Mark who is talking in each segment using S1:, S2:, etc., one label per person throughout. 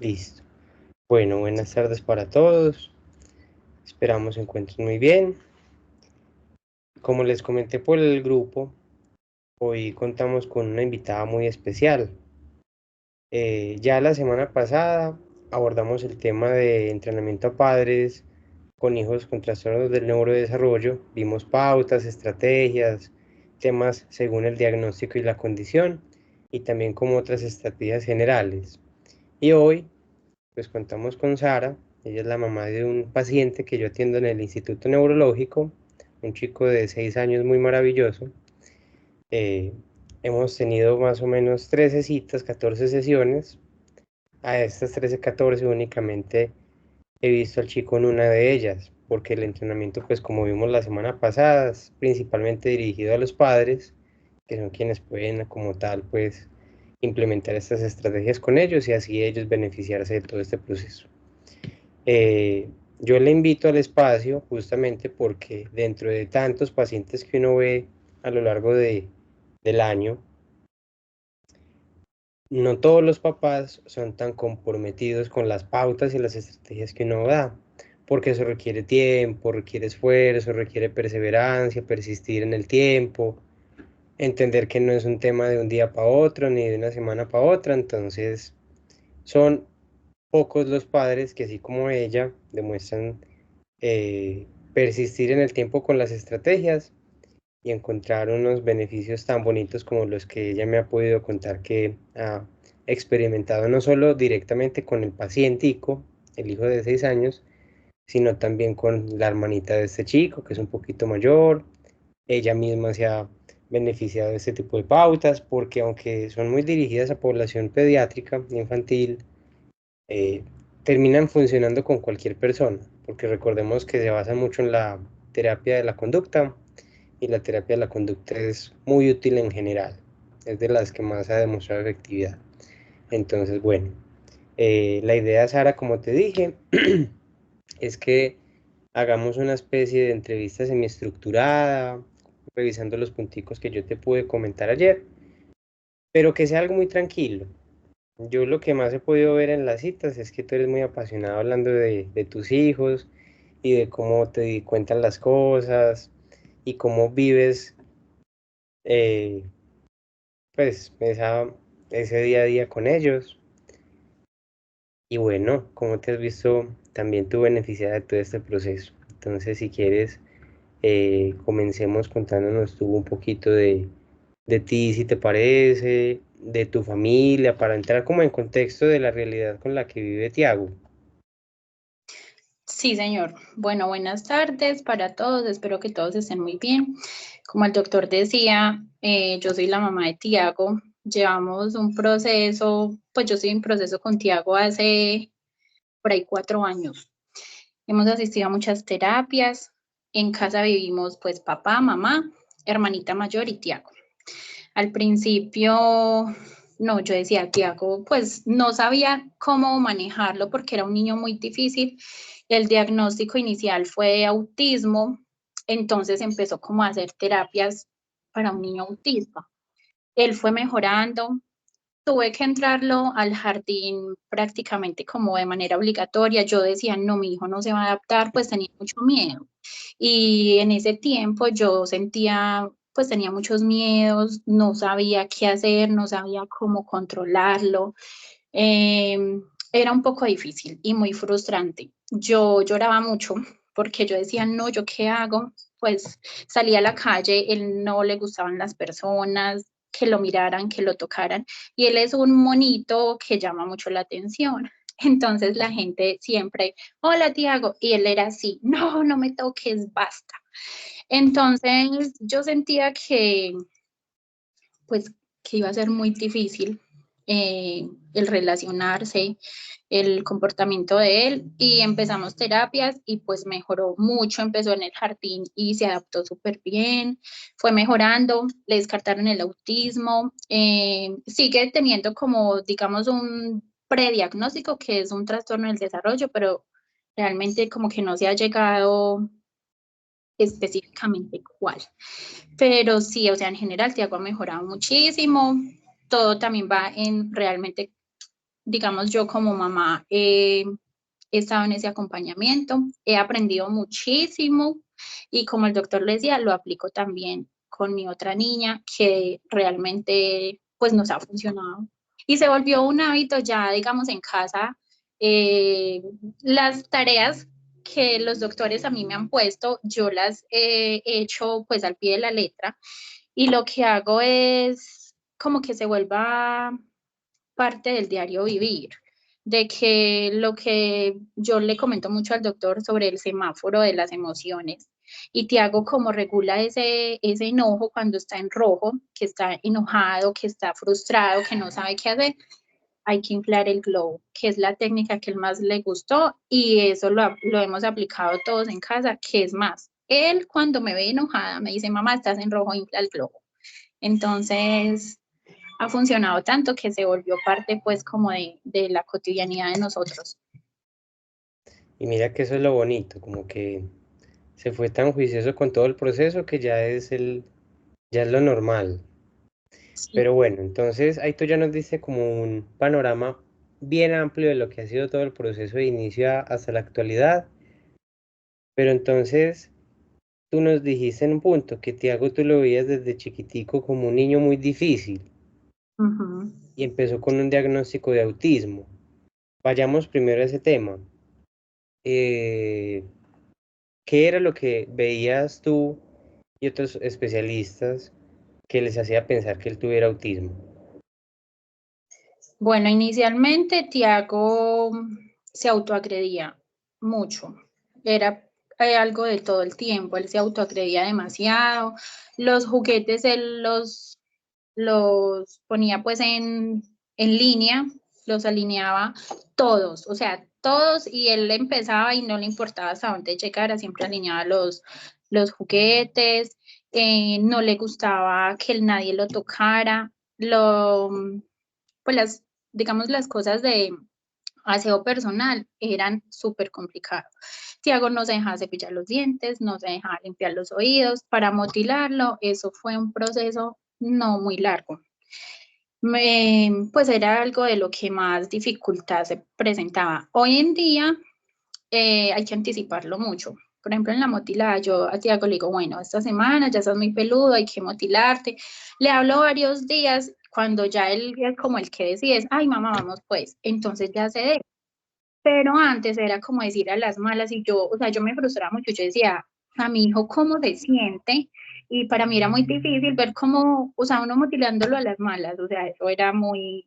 S1: Listo. Bueno, buenas tardes para todos. Esperamos se encuentren muy bien. Como les comenté por el grupo, hoy contamos con una invitada muy especial. Ya la semana pasada abordamos el tema de entrenamiento a padres con hijos con trastornos del neurodesarrollo. Vimos pautas, estrategias, temas según el diagnóstico y la condición, y también como otras estrategias generales. Y hoy pues contamos con Sara. Ella es la mamá de un paciente que yo atiendo en el Instituto Neurológico, un chico de 6 años muy maravilloso. Eh, Hemos tenido más o menos 13 citas, 14 sesiones. A estas 13, 14 únicamente he visto al chico en una de ellas, porque el entrenamiento, pues como vimos la semana pasada, es principalmente dirigido a los padres, que son quienes pueden como tal, pues implementar estas estrategias con ellos y así ellos beneficiarse de todo este proceso. Yo le invito al espacio justamente porque dentro de tantos pacientes que uno ve a lo largo del año, no todos los papás son tan comprometidos con las pautas y las estrategias que uno da, porque eso requiere tiempo, requiere esfuerzo, requiere perseverancia, persistir en el tiempo, entender que no es un tema de un día para otro ni de una semana para otra. Entonces son pocos los padres que, así como ella, demuestran persistir en el tiempo con las estrategias y encontrar unos beneficios tan bonitos como los que ella me ha podido contar que ha experimentado, no solo directamente con el pacientico, el hijo de 6 años, sino también con la hermanita de este chico, que es un poquito mayor. Ella misma se ha beneficiado de este tipo de pautas, porque aunque son muy dirigidas a población pediátrica, infantil, eh, terminan funcionando con cualquier persona, porque recordemos que se basa mucho en la terapia de la conducta, y la terapia de la conducta es muy útil en general, es de las que más ha demostrado efectividad. Entonces, bueno, la idea, Sara, como te dije, es que hagamos una especie de entrevista semiestructurada, revisando los punticos que yo te pude comentar ayer, pero que sea algo muy tranquilo. Yo lo que más he podido ver en las citas es que tú eres muy apasionado hablando de tus hijos y de cómo te cuentan las cosas y cómo vives, eh, pues ese día a día con ellos. Y bueno, como te has visto, también tú beneficiada de todo este proceso. Entonces, si quieres, comencemos contándonos tú un poquito de ti, si te parece, de tu familia, para entrar como en contexto de la realidad con la que vive Tiago.
S2: Sí, señor. Bueno, buenas tardes para todos. Espero que todos estén muy bien. Como el doctor decía, yo soy la mamá de Tiago. Llevamos un proceso, pues yo estoy en proceso con Tiago hace por ahí 4 años. Hemos asistido a muchas terapias. En casa vivimos pues papá, mamá, hermanita mayor y Tiago. Al principio, no, yo decía, Tiago, pues no sabía cómo manejarlo porque era un niño muy difícil. El diagnóstico inicial fue autismo, entonces empezó como a hacer terapias para un niño autista. Él fue mejorando, tuve que entrarlo al jardín prácticamente como de manera obligatoria. Yo decía, no, mi hijo no se va a adaptar, pues tenía mucho miedo. Y en ese tiempo yo sentía, pues tenía muchos miedos, no sabía qué hacer, no sabía cómo controlarlo. Era un poco difícil y muy frustrante. Yo lloraba mucho porque yo decía, no, ¿yo qué hago? Pues salía a la calle, él no le gustaban las personas, que lo miraran, que lo tocaran, y él es un monito que llama mucho la atención. Entonces la gente siempre, hola Tiago, y él era así, no, no me toques, basta. Entonces yo sentía que, pues, que iba a ser muy difícil el relacionarse, el comportamiento de él, y empezamos terapias y pues mejoró mucho, empezó en el jardín y se adaptó súper bien, fue mejorando, le descartaron el autismo, sigue teniendo como, digamos, un prediagnóstico que es un trastorno del desarrollo, pero realmente como que no se ha llegado específicamente cuál. Pero sí, o sea, en general Tiago ha mejorado muchísimo. Todo también va en realmente digamos, yo como mamá he estado en ese acompañamiento, he aprendido muchísimo y como el doctor le decía, lo aplico también con mi otra niña que realmente pues nos ha funcionado. Y se volvió un hábito ya, digamos, en casa. Las tareas que los doctores a mí me han puesto, yo las he hecho pues al pie de la letra y lo que hago es como que se vuelva parte del diario vivir, de que lo que yo le comento mucho al doctor sobre el semáforo de las emociones y Tiago como regula ese enojo cuando está en rojo, que está enojado, que está frustrado, que no sabe qué hacer, hay que inflar el globo, que es la técnica que él más le gustó y eso lo hemos aplicado todos en casa, que es más, él cuando me ve enojada me dice, mamá, estás en rojo, infla el globo. Entonces, ha funcionado tanto que se volvió parte pues como de la cotidianidad de nosotros.
S1: Y mira que eso es lo bonito, como que se fue tan juicioso con todo el proceso que ya es lo normal.
S2: Sí.
S1: Pero bueno, entonces ahí tú ya nos diste como un panorama bien amplio de lo que ha sido todo el proceso de inicio hasta la actualidad. Pero entonces tú nos dijiste en un punto que Tiago tú lo veías desde chiquitico como un niño muy difícil
S2: Uh-huh.
S1: y empezó con un diagnóstico de autismo. Vayamos primero a ese tema. Eh, ¿Qué era lo que veías tú y otros especialistas que les hacía pensar que él tuviera autismo?
S2: Bueno, inicialmente Tiago se autoagredía mucho. Era algo de todo el tiempo. Él se autoagredía demasiado. Los juguetes él los ponía pues en línea, los alineaba todos, o sea, todos y él empezaba y no le importaba hasta dónde llegara, siempre alineaba los juguetes, no le gustaba que nadie lo tocara, pues digamos, las cosas de aseo personal eran súper complicadas. Tiago no se dejaba cepillar los dientes, no se dejaba limpiar los oídos, para motilarlo, eso fue un proceso no muy largo. Pues era algo de lo que más dificultad se presentaba. Hoy en día hay que anticiparlo mucho. Por ejemplo, en la motilada, yo a Tiago le digo, bueno, esta semana ya estás muy peludo, hay que motilarte. Le hablo varios días, cuando ya él es como el que decide, ay, mamá, vamos pues, entonces ya se deja. Pero antes era como decir a las malas y yo, o sea, yo me frustraba mucho, yo decía, a mi hijo cómo se siente y para mí era muy difícil ver cómo, o sea, uno motilándolo a las malas, o sea, eso era muy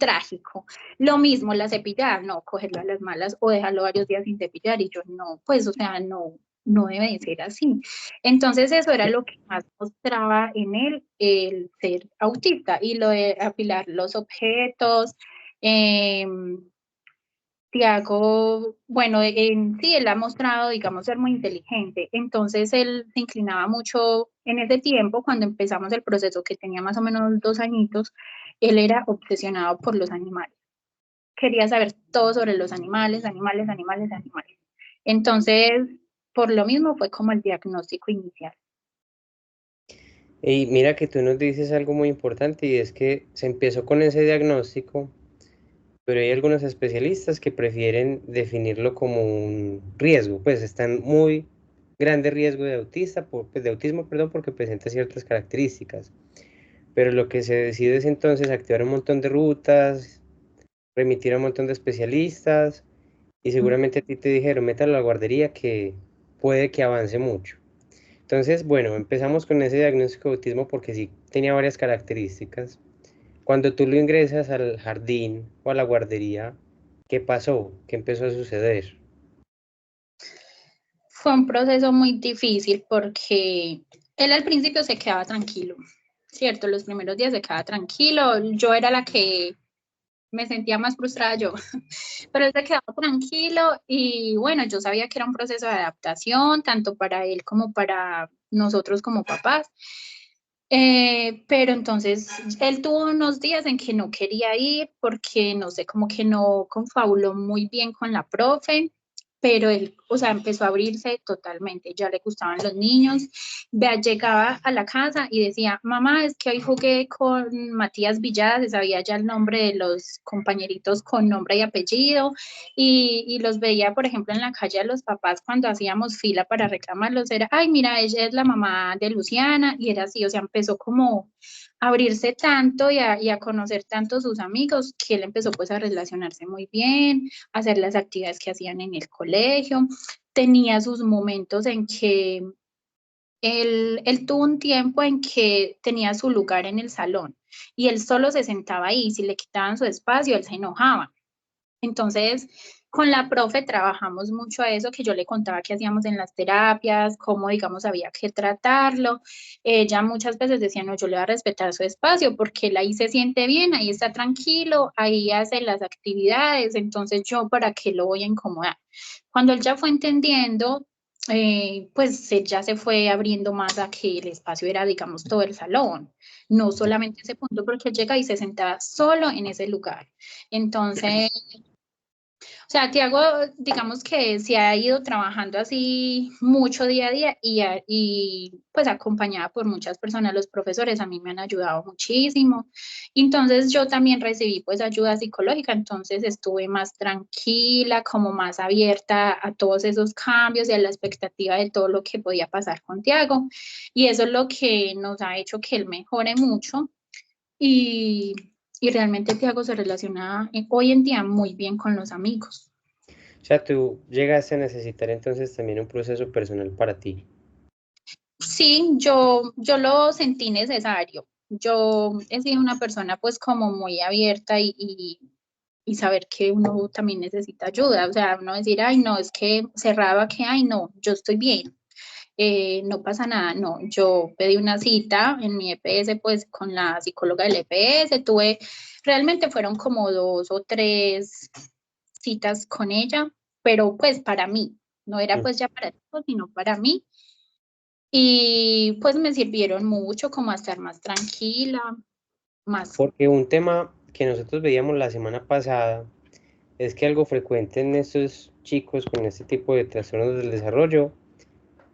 S2: trágico. Lo mismo la cepillada, no, cogerlo a las malas o dejarlo varios días sin cepillar y yo no, pues, o sea, no debe de ser así. Entonces eso era lo que más mostraba en él el ser autista y lo de apilar los objetos, eh, Tiago, bueno, en sí, él ha mostrado, digamos, ser muy inteligente. Entonces, él se inclinaba mucho en ese tiempo, cuando empezamos el proceso, que tenía más o menos 2 añitos, él era obsesionado por los animales. Quería saber todo sobre los animales, animales, animales, animales. Entonces, por lo mismo fue como el diagnóstico inicial.
S1: Y mira que tú nos dices algo muy importante y es que se empezó con ese diagnóstico, pero hay algunos especialistas que prefieren definirlo como un riesgo, pues está en muy grande riesgo de pues de autismo, perdón, porque presenta ciertas características. Pero lo que se decide es entonces activar un montón de rutas, remitir a un montón de especialistas y seguramente a ti te dijeron, métalo a la guardería que puede que avance mucho. Entonces, bueno, empezamos con ese diagnóstico de autismo porque sí tenía varias características. Cuando tú lo ingresas al jardín o a la guardería, ¿qué pasó? ¿Qué empezó a suceder?
S2: Fue un proceso muy difícil porque él al principio se quedaba tranquilo, ¿cierto? Los primeros días se quedaba tranquilo. Yo era la que me sentía más frustrada yo, pero él se quedaba tranquilo y bueno, yo sabía que era un proceso de adaptación, tanto para él como para nosotros como papás. Pero entonces él tuvo unos días en que no quería ir porque no sé, como que no confabuló muy bien con la profe, pero él, o sea, empezó a abrirse totalmente, ya le gustaban los niños, llegaba a la casa y decía, mamá, es que hoy jugué con Matías Villada, se sabía ya el nombre de los compañeritos con nombre y apellido, y los veía, por ejemplo, en la calle a los papás cuando hacíamos fila para reclamarlos, era, ay, mira, ella es la mamá de Luciana, y era así, o sea, empezó como a abrirse tanto y a conocer tanto sus amigos, que él empezó pues a relacionarse muy bien, hacer las actividades que hacían en el colegio, tenía sus momentos en que él tuvo un tiempo en que tenía su lugar en el salón y él solo se sentaba ahí, si le quitaban su espacio, él se enojaba. Entonces, con la profe trabajamos mucho a eso, que yo le contaba qué hacíamos en las terapias, cómo, digamos, había que tratarlo. Ella muchas veces decía, no, yo le voy a respetar su espacio porque él ahí se siente bien, ahí está tranquilo, ahí hace las actividades, entonces yo para qué lo voy a incomodar. Cuando él ya fue entendiendo, pues él ya se fue abriendo más a que el espacio era, digamos, todo el salón, no solamente ese punto, porque él llega y se sentaba solo en ese lugar. Entonces, o sea, Tiago, digamos que se ha ido trabajando así mucho día a día y pues acompañada por muchas personas, los profesores a mí me han ayudado muchísimo. Entonces yo también recibí pues ayuda psicológica, entonces estuve más tranquila, como más abierta a todos esos cambios y a la expectativa de todo lo que podía pasar con Tiago. Y eso es lo que nos ha hecho que él mejore mucho y, y realmente Tiago se relaciona hoy en día muy bien con los amigos.
S1: O sea, tú llegaste a necesitar entonces también un proceso personal para ti.
S2: Sí, yo lo sentí necesario. Yo he sido una persona pues como muy abierta y saber que uno también necesita ayuda. O sea, uno decir, ay, no, es que cerraba que, ay, no, yo estoy bien, no pasa nada. No, yo pedí una cita en mi EPS pues con la psicóloga del EPS. Realmente fueron como 2 o 3 citas con ella, pero pues para mí, no era
S1: Mm.
S2: pues ya para todos, sino para mí. Y pues me sirvieron mucho como a estar más tranquila, más...
S1: Porque un tema que nosotros veíamos la semana pasada es que algo frecuente en estos chicos con este tipo de trastornos del desarrollo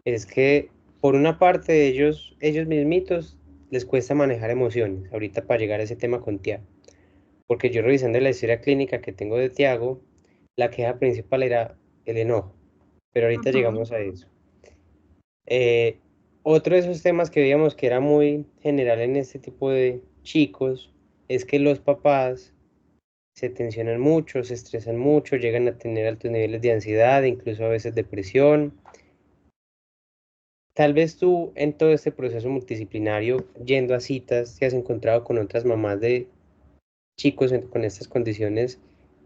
S1: es que por una parte ellos mismitos les cuesta manejar emociones. Ahorita para llegar a ese tema con Tiago. Porque yo revisando la historia clínica que tengo de Tiago, la queja principal era el enojo. Pero ahorita
S2: Ujú.
S1: llegamos a eso. Eh, Otro de esos temas que veíamos que era muy general en este tipo de chicos es que los papás se tensionan mucho, se estresan mucho, llegan a tener altos niveles de ansiedad, incluso a veces depresión. Tal vez tú en todo este proceso multidisciplinario, yendo a citas, te has encontrado con otras mamás de chicos con estas condiciones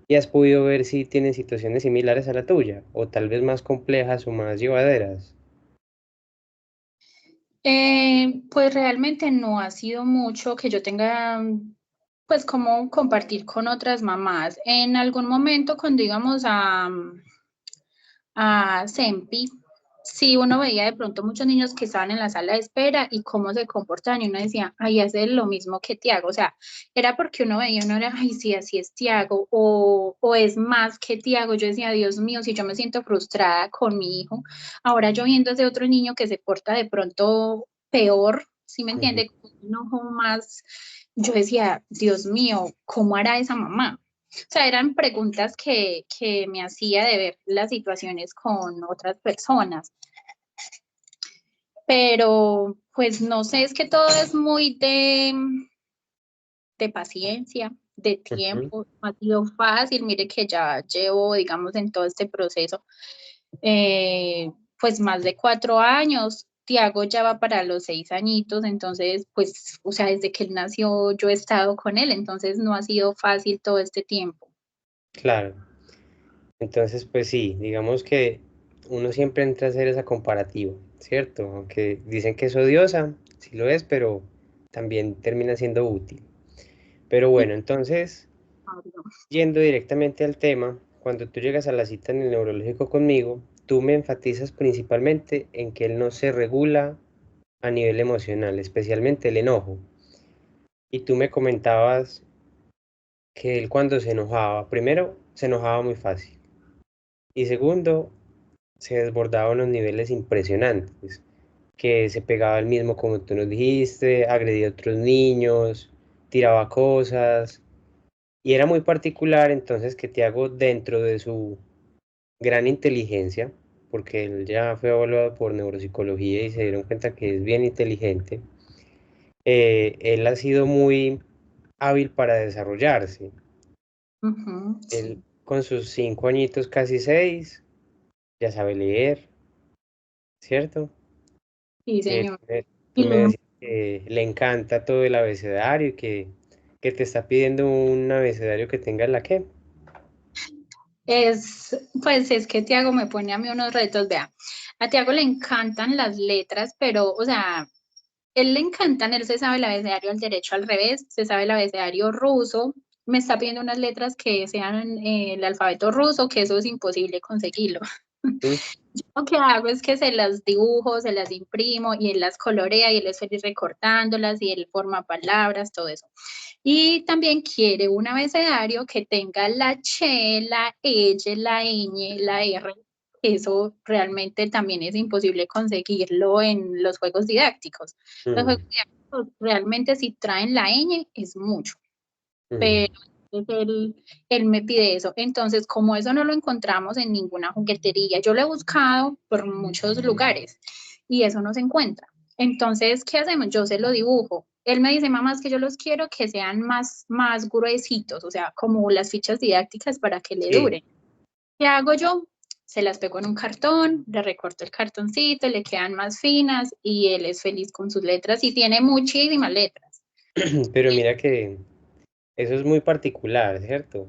S1: y has podido ver si tienen situaciones similares a la tuya, o tal vez más complejas o más llevaderas.
S2: Pues realmente no ha sido mucho que yo tenga, pues como compartir con otras mamás. En algún momento cuando íbamos a SEMPI, sí uno veía de pronto muchos niños que estaban en la sala de espera y cómo se comportaban y uno decía, ay, hace lo mismo que Tiago, o sea, era porque uno veía, uno era, ay, sí, así es Tiago, o es más que Tiago, yo decía, Dios mío, si yo me siento frustrada con mi hijo, ahora yo viendo ese otro niño que se porta de pronto peor, ¿sí me
S1: Ujú.
S2: entiende? Con un enojo más, yo decía, Dios mío, ¿cómo hará esa mamá? O sea, eran preguntas que me hacía de ver las situaciones con otras personas, pero pues no sé, es que todo es muy de paciencia, de
S1: Ujú.
S2: tiempo, no ha sido fácil, mire que ya llevo, digamos, en todo este proceso, pues más de 4 años. Tiago ya va para los 6 añitos, entonces, pues, o sea, desde que él nació yo he estado con él, entonces no ha sido fácil todo este tiempo.
S1: Claro. Entonces, pues sí, digamos que uno siempre entra a hacer esa comparativa, ¿cierto? Aunque dicen que es odiosa, sí lo es, pero también termina siendo útil. Pero
S2: Y,
S1: bueno, entonces, yendo directamente al tema, cuando tú llegas a la cita en el neurológico conmigo, tú me enfatizas principalmente en que él no se regula a nivel emocional, especialmente el enojo. Y tú me comentabas que él cuando se enojaba, primero se enojaba muy fácil. Y segundo, se desbordaba a unos niveles impresionantes, que se pegaba al mismo como tú nos dijiste, agredía a otros niños, tiraba cosas, y era muy particular entonces que Tiago dentro de su gran inteligencia, porque él ya fue evaluado por neuropsicología y se dieron cuenta que es bien inteligente, él ha sido muy hábil para desarrollarse. Él
S2: Sí,
S1: con sus 5 añitos, casi 6, ya sabe leer, ¿cierto?
S2: sí,
S1: Que
S2: señor.
S1: tú
S2: Y
S1: me decías que le encanta todo el abecedario y que te está pidiendo un abecedario que tenga la qué.
S2: pues es que Tiago me pone a mí unos retos, vea, a Tiago le encantan las letras, pero, o sea, él le encantan, él se sabe el abecedario al derecho al revés, se sabe el abecedario ruso, me está pidiendo unas letras que sean el alfabeto ruso, que eso es imposible conseguirlo.
S1: ¿Mm?
S2: Lo que hago es que se las dibujo, se las imprimo y él las colorea y él es feliz recortándolas y él forma palabras, todo eso. Y también quiere un abecedario que tenga la H, la L, la ñ, la R. Eso realmente también es imposible conseguirlo en los juegos didácticos. Los
S1: Mm,
S2: juegos didácticos realmente si traen la ñ es mucho, pero
S1: mm.
S2: él me pide eso. Entonces, como eso no lo encontramos en ninguna juguetería, yo lo he buscado por muchos lugares y eso no se encuentra. Entonces, ¿qué hacemos? Yo se lo dibujo. Él me dice, mamá, es que yo los quiero que sean más gruesitos, o sea, como las fichas didácticas para que le
S1: Sí,
S2: duren. ¿Qué hago yo? Se las pego en un cartón, le recorto el cartoncito, le quedan más finas y él es feliz con sus letras y tiene muchísimas letras.
S1: pero mira que eso es muy particular, ¿cierto?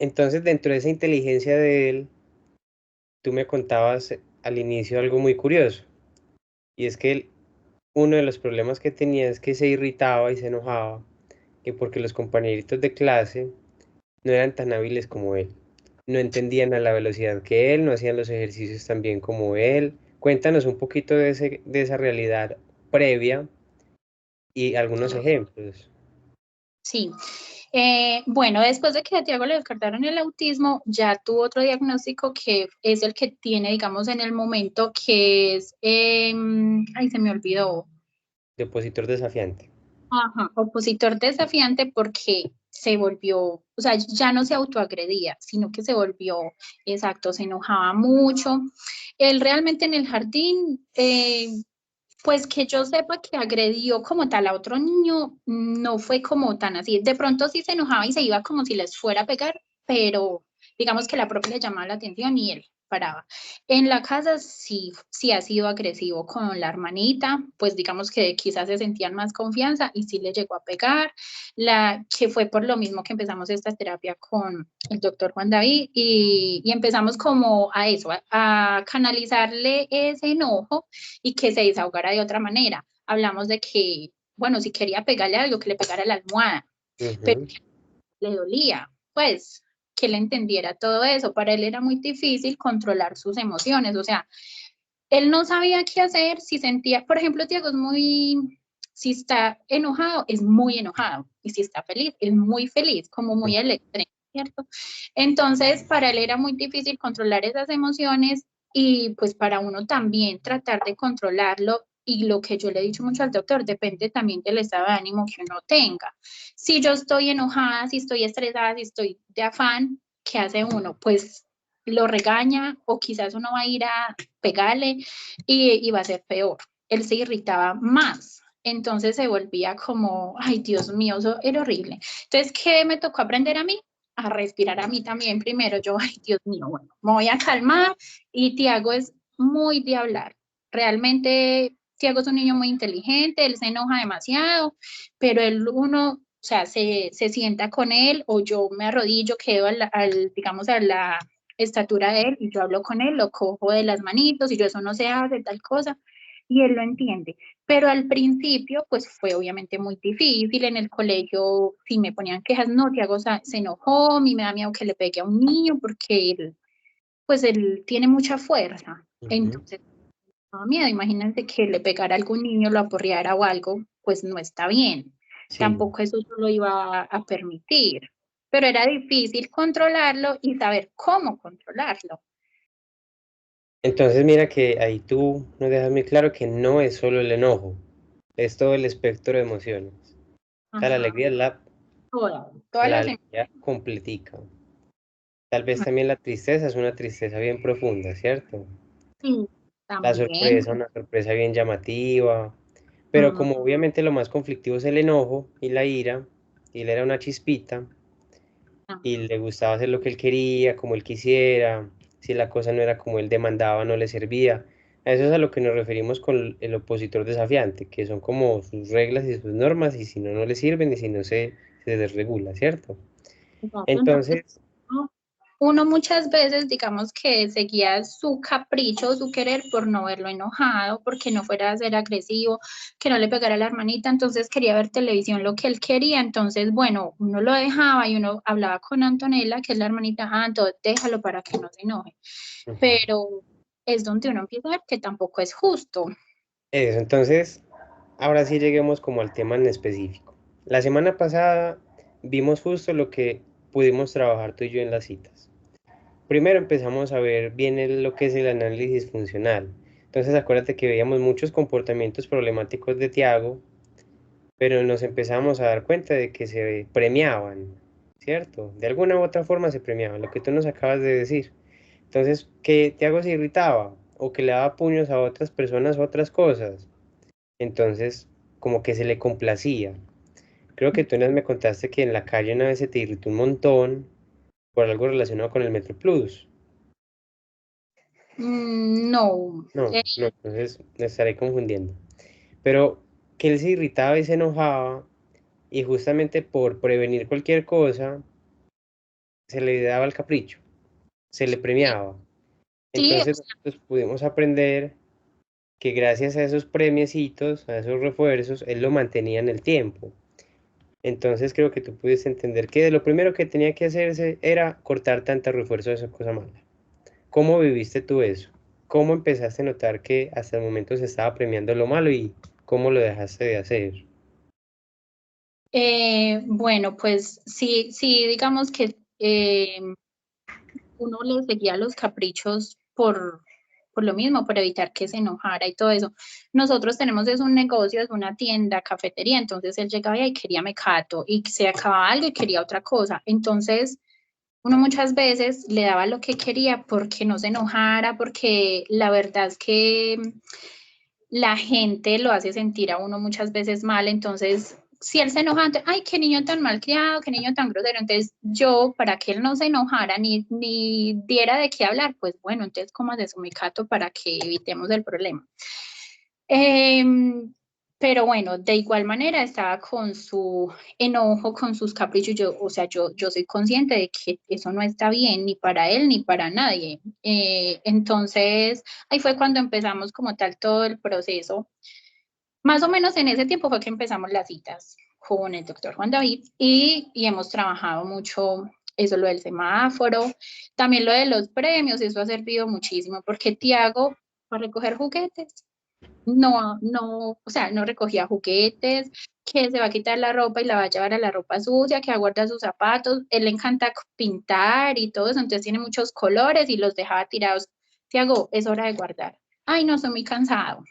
S1: Entonces, dentro de esa inteligencia de él, tú me contabas al inicio algo muy curioso, y es que uno de los problemas que tenía es que se irritaba y se enojaba, que porque los compañeritos de clase no eran tan hábiles como él, no entendían a la velocidad que él, no hacían los ejercicios tan bien como él. Cuéntanos un poquito de esa realidad previa y algunos ejemplos.
S2: Sí. Bueno, después de que a Tiago le descartaron el autismo, ya tuvo otro diagnóstico que es el que tiene, digamos, en el momento, que es, ay, se me olvidó,
S1: Depositor desafiante.
S2: ajá, opositor desafiante porque se volvió, o sea, ya no se autoagredía, sino que se volvió, exacto, se enojaba mucho. Él realmente en el jardín, pues que yo sepa que agredió como tal a otro niño, no fue como tan así. De pronto sí se enojaba y se iba como si les fuera a pegar, pero digamos que la propia le llamaba la atención y él paraba. En la casa sí ha sido agresivo con la hermanita, pues digamos que quizás se sentían más confianza y sí le llegó a pegar, que fue por lo mismo que empezamos esta terapia con el doctor Juan David y empezamos como a eso, a canalizarle ese enojo y que se desahogara de otra manera. Hablamos de que, bueno, si quería pegarle algo, que le pegara la almohada, pero
S1: Ujú.
S2: que le dolía, pues que él entendiera todo eso. Para él era muy difícil controlar sus emociones, o sea, él no sabía qué hacer si sentía, por ejemplo, Diego es muy, si está enojado, es muy enojado, y si está feliz, es muy feliz, como muy al extremo, ¿cierto? Entonces, para él era muy difícil controlar esas emociones y pues para uno también tratar de controlarlo. Y lo que yo le he dicho mucho al doctor, depende también del estado de ánimo que uno tenga. Si yo estoy enojada, si estoy estresada, si estoy de afán, ¿qué hace uno? Pues lo regaña o quizás uno va a ir a pegarle y va a ser peor. Él se irritaba más. Entonces se volvía como, ay, Dios mío, eso era horrible. Entonces, ¿qué me tocó aprender a mí? A respirar a mí también primero. Yo, ay, Dios mío, bueno, me voy a calmar y Tiago es muy de hablar. Realmente, Tiago es un niño muy inteligente, él se enoja demasiado, pero uno, o sea, se sienta con él o yo me arrodillo, quedo digamos, a la estatura de él y yo hablo con él, lo cojo de las manitos y yo eso no se hace, tal cosa, y él lo entiende. Pero al principio, pues fue obviamente muy difícil en el colegio, si me ponían quejas, no, Tiago se enojó, a mí me da miedo que le pegue a un niño porque él, pues él tiene mucha fuerza.
S1: Ujú.
S2: Entonces, me da miedo, imagínate que le pegara a algún niño, lo aporreara o algo, pues no está bien.
S1: Sí.
S2: Tampoco eso yo lo iba a permitir. pero era difícil controlarlo y saber cómo controlarlo.
S1: Entonces mira que ahí tú nos dejas muy claro que no es solo el enojo, es todo el espectro de emociones. O sea, la
S2: Ajá,
S1: alegría es
S2: todas
S1: la
S2: las
S1: alegría completica. Tal vez también la tristeza es una tristeza bien profunda, ¿cierto?
S2: sí,
S1: La
S2: también.
S1: sorpresa, una sorpresa bien llamativa. Pero
S2: Ajá,
S1: como obviamente lo más conflictivo es el enojo y la ira, y él era una chispita, y le gustaba hacer lo que él quería, como él quisiera, si la cosa no era como él demandaba, no le servía. A eso es a lo que nos referimos con el opositor desafiante, que son como sus reglas y sus normas, y si no, no le sirven, y si no se desregula, ¿cierto?
S2: exacto. Entonces,
S1: Entonces,
S2: uno muchas veces, digamos que seguía su capricho, su querer por no verlo enojado, porque no fuera a ser agresivo, que no le pegara a la hermanita, entonces quería ver televisión lo que él quería, entonces, bueno, uno lo dejaba y uno hablaba con Antonella, que es la hermanita, entonces déjalo para que no se enoje, pero es donde uno empieza a ver que tampoco es justo.
S1: eso, entonces, ahora sí lleguemos como al tema en específico. La semana pasada vimos justo lo que pudimos trabajar tú y yo en las citas. Primero empezamos a ver bien lo que es el análisis funcional. Entonces acuérdate que veíamos muchos comportamientos problemáticos de Tiago, pero nos empezamos a dar cuenta de que se premiaban, ¿cierto? De alguna u otra forma se premiaban, lo que tú nos acabas de decir. Entonces, que Tiago se irritaba o que le daba puños a otras personas o otras cosas. Entonces, como que se le complacía. Creo que tú una vez me contaste que en la calle una vez se te irritó un montón por algo relacionado con el Metro Plus.
S2: No,
S1: No, no, entonces me estaré confundiendo. Pero que él se irritaba y se enojaba y justamente por prevenir cualquier cosa se le daba el capricho, se le premiaba.
S2: sí,
S1: Entonces nosotros pudimos aprender que gracias a esos premiecitos, a esos refuerzos, él lo mantenía en el tiempo. Entonces creo que tú pudiste entender que de lo primero que tenía que hacerse era cortar tanto refuerzo de esa cosa mala. ¿Cómo viviste tú eso? ¿Cómo empezaste a notar que hasta el momento se estaba premiando lo malo y cómo lo dejaste de hacer?
S2: bueno, pues sí, sí, digamos que uno le seguía los caprichos por lo mismo, por evitar que se enojara y todo eso. Nosotros tenemos es un negocio, es una tienda, cafetería, entonces él llegaba y quería mecato y se acababa algo y quería otra cosa. Entonces, uno muchas veces le daba lo que quería porque no se enojara, porque la verdad es que la gente lo hace sentir a uno muchas veces mal, entonces si él se enoja, ay, qué niño tan mal criado, qué niño tan grosero, entonces yo, para que él no se enojara ni diera de qué hablar, pues bueno, entonces como de su mecato para que evitemos el problema. Eh, pero bueno, de igual manera estaba con su enojo, con sus caprichos. Yo, o sea, yo soy consciente de que eso no está bien ni para él ni para nadie. Entonces, ahí fue cuando empezamos como tal todo el proceso. Más o menos en ese tiempo fue que empezamos las citas con el doctor Juan David y hemos trabajado mucho eso, lo del semáforo, también lo de los premios, eso ha servido muchísimo porque Tiago, para recoger juguetes, no, o sea, no recogía juguetes, que se va a quitar la ropa y la va a llevar a la ropa sucia, que aguarda sus zapatos, él le encanta pintar y todo eso, entonces tiene muchos colores y los dejaba tirados. Tiago, es hora de guardar. Ay, no, estoy muy cansado.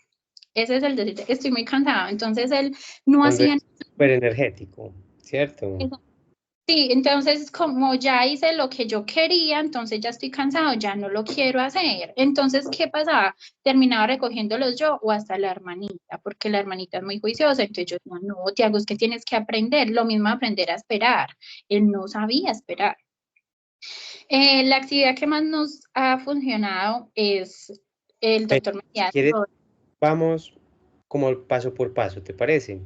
S2: Ese es el decir, estoy muy cansado. Entonces él no
S1: Cuando
S2: hacía
S1: es súper energético, ¿cierto?
S2: eso. Sí, entonces como ya hice lo que yo quería, entonces ya estoy cansado, ya no lo quiero hacer. Entonces, ¿qué pasaba? Terminaba recogiéndolos yo o hasta la hermanita, porque la hermanita es muy juiciosa. Entonces yo decía, no, Tiago, es que tienes que aprender, lo mismo aprender a esperar. Él no sabía esperar. La actividad que más nos ha funcionado es el
S1: Pero,
S2: doctor me
S1: si
S2: decía,
S1: quieres, vamos como paso por paso, ¿te parece?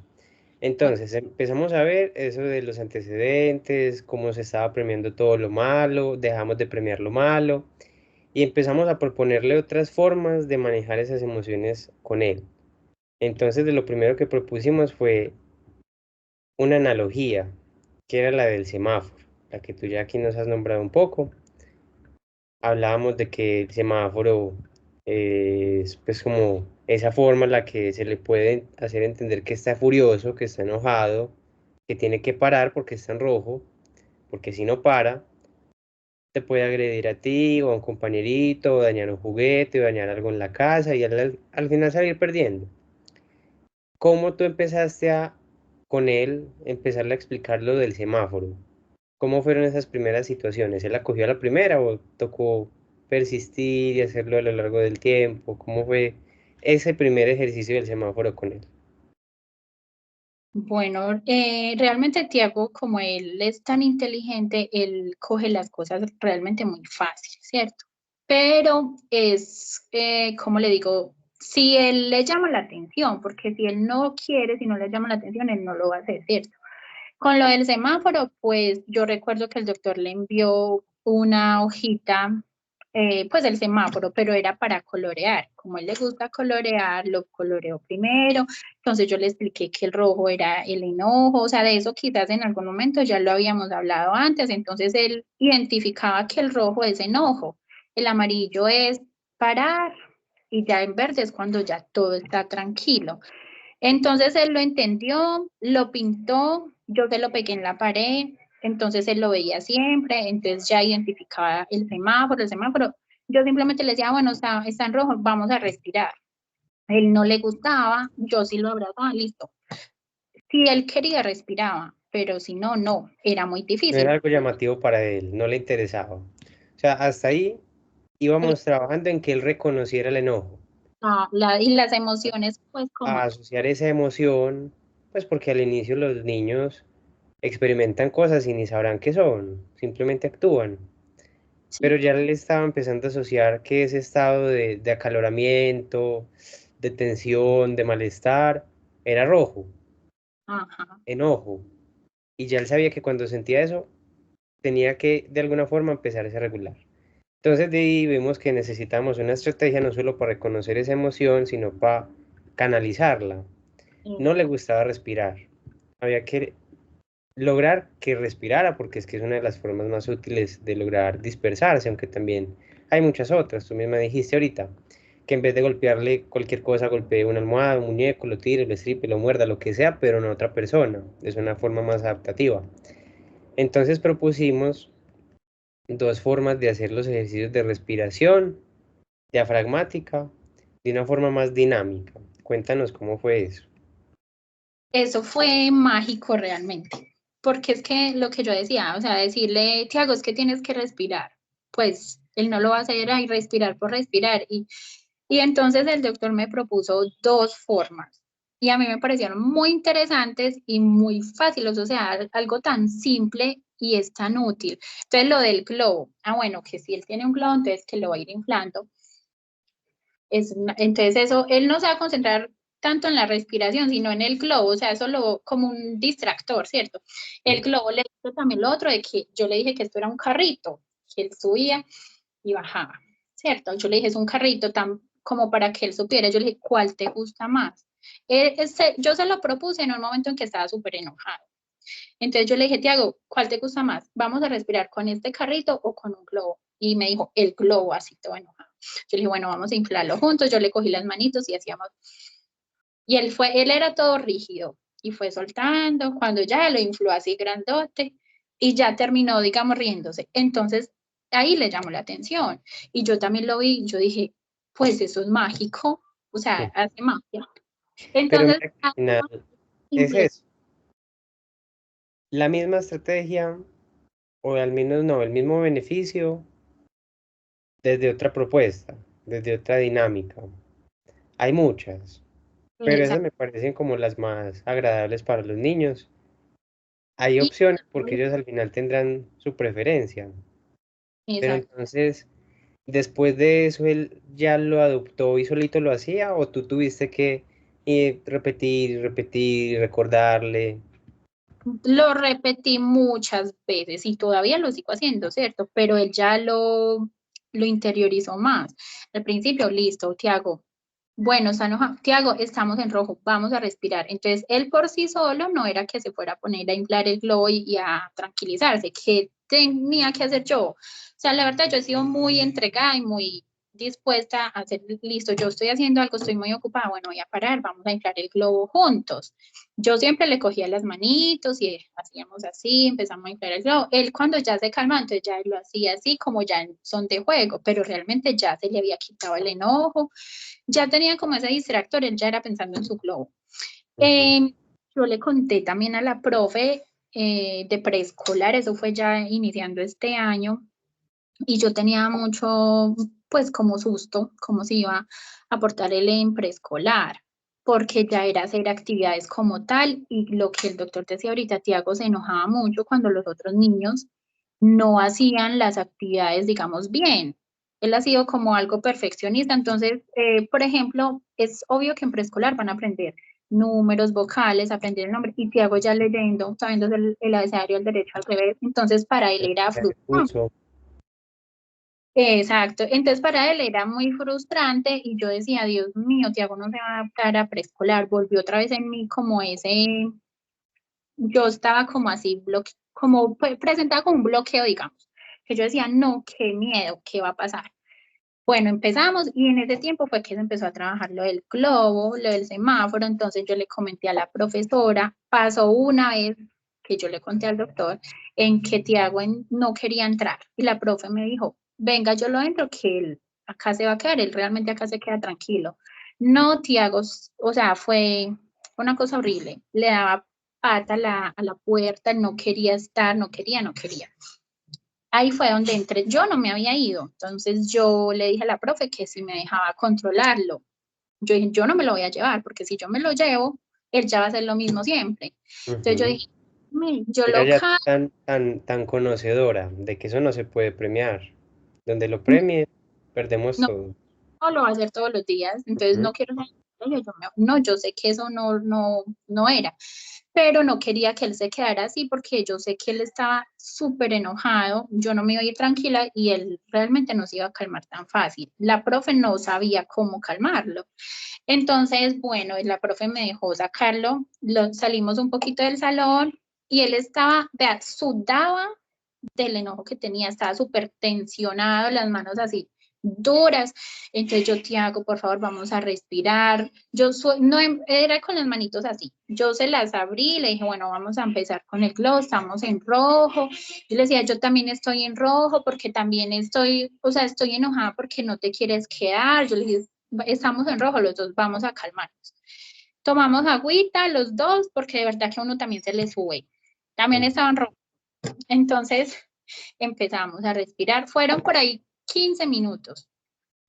S2: bueno,
S1: Entonces empezamos a ver eso de los antecedentes, cómo se estaba premiando todo lo malo, dejamos de premiar lo malo y empezamos a proponerle otras formas de manejar esas emociones con él. Entonces de lo primero que propusimos fue una analogía, que era la del semáforo, la que tú ya aquí nos has nombrado un poco. Hablábamos de que el semáforo es pues como esa forma en la que se le puede hacer entender que está furioso, que está enojado, que tiene que parar porque está en rojo. porque si no para, te puede agredir a ti o a un compañerito, o dañar un juguete, o dañar algo en la casa y al final salir perdiendo. ¿Cómo tú empezaste con él, empezarle a explicar lo del semáforo? ¿Cómo fueron esas primeras situaciones? ¿Él acogió a la primera o tocó persistir y hacerlo a lo largo del tiempo? ¿Cómo fue ese primer ejercicio del semáforo con él?
S2: Bueno, realmente Tiago, como él es tan inteligente, él coge las cosas realmente muy fácil, ¿cierto? Pero es, como le digo, si él le llama la atención, porque si él no quiere, si no le llama la atención, él no lo va a hacer, ¿cierto? Con lo del semáforo, pues yo recuerdo que el doctor le envió una hojita, pues el semáforo, pero era para colorear. Como a él le gusta colorear, lo coloreó primero. Entonces yo le expliqué que el rojo era el enojo, o sea, de eso quizás en algún momento ya lo habíamos hablado antes. Entonces él identificaba que el rojo es enojo, el amarillo es parar y ya en verde es cuando ya todo está tranquilo. Entonces él lo entendió, lo pintó, yo se lo pegué en la pared, entonces él lo veía siempre, entonces ya identificaba el semáforo. Yo simplemente le decía, bueno, está en rojo, vamos a respirar. Él no le gustaba, yo sí lo abrazaba, listo. Si él quería, respiraba, pero si no, no, era muy
S1: No era
S2: difícil.
S1: algo llamativo para él, no le interesaba. O sea, hasta ahí íbamos trabajando en que él reconociera el enojo,
S2: Y las emociones, pues como,
S1: a asociar esa emoción, pues porque al inicio los niños experimentan cosas y ni sabrán qué son, simplemente actúan.
S2: sí,
S1: Pero ya le estaba empezando a asociar que ese estado de acaloramiento, de tensión, de malestar, era rojo,
S2: ajá.
S1: enojo. Y ya él sabía que cuando sentía eso, tenía que de alguna forma empezarse a regular. Entonces de ahí vimos que necesitamos una estrategia no solo para reconocer esa emoción, sino para canalizarla. No le gustaba respirar. Había que lograr que respirara, porque es que es una de las formas más útiles de lograr dispersarse, aunque también hay muchas otras. Tú misma dijiste ahorita que en vez de golpearle cualquier cosa, golpee una almohada, un muñeco, lo tire, lo estripe, lo muerda, lo que sea, pero no a otra persona. Es una forma más adaptativa. Entonces propusimos dos formas de hacer los ejercicios de respiración diafragmática de una forma más dinámica. Cuéntanos cómo fue eso.
S2: Eso fue mágico realmente, porque es que lo que yo decía, o sea, decirle, Tiago, es que tienes que respirar, pues él no lo va a hacer ahí, respirar por respirar. Y entonces el doctor me propuso dos formas y a mí me parecieron muy interesantes y muy fáciles, o sea, algo tan simple y es tan útil. Entonces lo del globo, bueno, que si él tiene un globo, entonces que lo va a ir inflando. Entonces eso, él no se va a concentrar tanto en la respiración, sino en el globo, o sea, solo como un distractor, ¿cierto? El globo le hizo también lo otro de que yo le dije que esto era un carrito, que él subía y bajaba, ¿cierto? Yo le dije, es un carrito tan como para que él supiera, yo le dije, ¿cuál te gusta más? Yo se lo propuse en un momento en que estaba súper enojado. Entonces yo le dije, Tiago, ¿cuál te gusta más? ¿Vamos a respirar con este carrito o con un globo? Y me dijo, el globo, así todo enojado. Yo le dije, bueno, vamos a inflarlo juntos. Yo le cogí las manitos y hacíamos. Y él era todo rígido y fue soltando cuando ya lo infló así grandote y ya terminó, digamos, riéndose. Entonces ahí le llamó la atención y yo también lo vi. Yo dije, pues eso es mágico, o sea, hace magia.
S1: Pero
S2: Entonces,
S1: mira que al final es
S2: simple.
S1: eso, la misma estrategia, o al menos no, el mismo beneficio desde otra propuesta, desde otra dinámica. Hay muchas, pero esas me parecen como las más agradables para los niños. Hay
S2: Y,
S1: opciones porque ellos al final tendrán su preferencia, pero
S2: exacto.
S1: entonces, después de eso, ¿él ya lo adoptó y solito lo hacía o tú tuviste que repetir y repetir y recordarle?
S2: Lo repetí muchas veces y todavía lo sigo haciendo, ¿cierto? Pero él ya lo interiorizó más. Al principio, listo, Tiago. Bueno, está enojado. Tiago, estamos en rojo, vamos a respirar. Entonces, él por sí solo no era que se fuera a poner a inflar el globo y a tranquilizarse, que tenía que hacer yo. O sea, la verdad, yo he sido muy entregada y muy dispuesta a hacer, listo, yo estoy haciendo algo, estoy muy ocupada, bueno, voy a parar, vamos a inflar el globo juntos. Yo siempre le cogía las manitos y hacíamos así, empezamos a inflar el globo. Él cuando ya se calma, entonces ya lo hacía así como ya en son de juego, pero realmente ya se le había quitado el enojo, ya tenía como ese distractor, él ya era pensando en su globo. Yo le conté también a la profe de preescolar, eso fue ya iniciando este año, y yo tenía mucho, pues como susto, cómo se iba a portar él en preescolar, porque ya era hacer actividades como tal, y lo que el doctor decía ahorita, Tiago se enojaba mucho cuando los otros niños no hacían las actividades, digamos, bien. Él ha sido como algo perfeccionista, entonces, por ejemplo, es obvio que en preescolar van a aprender números, vocales, aprender el nombre, y Tiago ya leyendo, sabiendo el abecedario del derecho al revés, entonces para él era frustrante. Exacto, entonces para él era muy frustrante y yo decía, Dios mío, Tiago no se va a adaptar a preescolar, volvió otra vez en mí como ese, yo estaba como así, como presentada como un bloqueo, digamos, que yo decía, no, qué miedo, ¿qué va a pasar? Bueno, empezamos y en ese tiempo fue que se empezó a trabajar lo del globo, lo del semáforo, entonces yo le comenté a la profesora, pasó una vez que yo le conté al doctor en que Tiago no quería entrar y la profe me dijo, venga, yo lo entro, que él acá se va a quedar, él realmente acá se queda tranquilo. No, Tiago, o sea, fue una cosa horrible, le daba pata a la puerta, no quería estar, no quería, no quería. Ahí fue donde entré, yo no me había ido, entonces yo le dije a la profe que si me dejaba controlarlo. Yo dije, yo no me lo voy a llevar, porque si yo me lo llevo, él ya va a hacer lo mismo siempre. Entonces yo dije, yo
S1: Ella
S2: lo
S1: ya
S2: calmo,
S1: tan conocedora de que eso no se puede premiar. Donde lo premie, perdemos
S2: no,
S1: todo.
S2: no lo va a hacer todos los días, entonces
S1: Ujú.
S2: no quiero no, yo sé que eso no era, pero no quería que él se quedara así porque yo sé que él estaba súper enojado, yo no me iba a ir tranquila y él realmente no se iba a calmar tan fácil. La profe no sabía cómo calmarlo. Entonces, bueno, la profe me dejó sacarlo, salimos un poquito del salón y él estaba, vea, sudaba del enojo que tenía, estaba súper tensionado, las manos así duras. Entonces yo, Tiago, por favor, vamos a respirar. No era con las manitos así. Yo se las abrí y le dije, bueno, vamos a empezar con el globo, estamos en rojo. Yo le decía, yo también estoy en rojo porque también estoy, o sea, estoy enojada porque no te quieres quedar. Yo le dije, estamos en rojo los dos, vamos a calmarnos. Tomamos agüita los dos porque de verdad que a uno también se le sube. También estaban rojos. Entonces empezamos a respirar. Fueron por ahí 15 minutos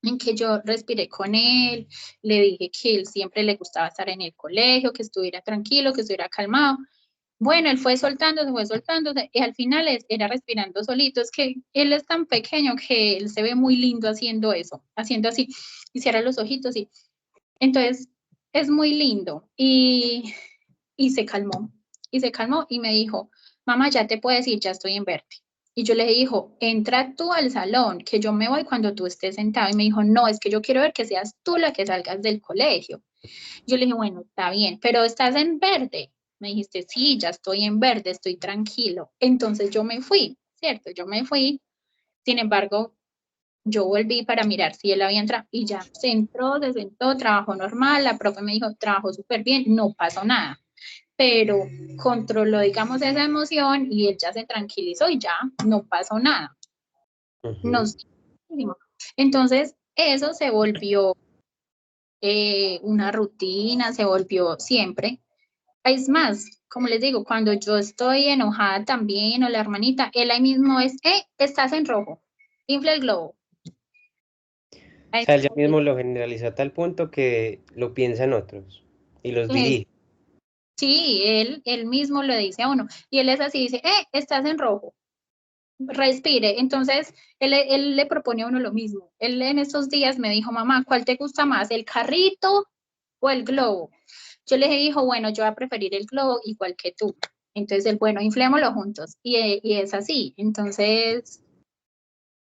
S2: en que yo respiré con él, le dije que él siempre le gustaba estar en el colegio, que estuviera tranquilo, que estuviera calmado. Bueno, él fue soltándose, y al final era respirando solito. Es que él es tan pequeño que él se ve muy lindo haciendo eso, haciendo así, y cierra los ojitos y entonces es muy lindo. Y se calmó, y me dijo, mamá, ya te puedes ir, ya estoy en verde. Y yo le dije, entra tú al salón, que yo me voy cuando tú estés sentado. Y me dijo, no, es que yo quiero ver que seas tú la que salgas del colegio. Yo le dije, bueno, está bien, pero estás en verde. Me dijiste, sí, ya estoy en verde, estoy tranquilo. Entonces yo me fui, ¿cierto? Yo me fui. Sin embargo, yo volví para mirar si él había entrado y ya se sentó, trabajó normal. La profe me dijo, trabajó súper bien, no pasó nada, pero controló, digamos, esa emoción y él ya se tranquilizó y ya no pasó nada. Nos, entonces, eso se volvió una rutina, se volvió siempre. Es más, como les digo, cuando yo estoy enojada también o la hermanita, él ahí mismo es, estás en rojo, infla el globo.
S1: O sea, él ya mismo lo generalizó a tal punto que lo piensan otros y los dirige.
S2: Sí, él mismo lo dice a uno. Y él es así, dice, estás en rojo, respire. Entonces, él le propone a uno lo mismo. Él en estos días me dijo, mamá, ¿cuál te gusta más, el carrito o el globo? Yo le dije, hijo, bueno, yo voy a preferir el globo igual que tú. Entonces, bueno, inflémoslo juntos. Y es así. Entonces,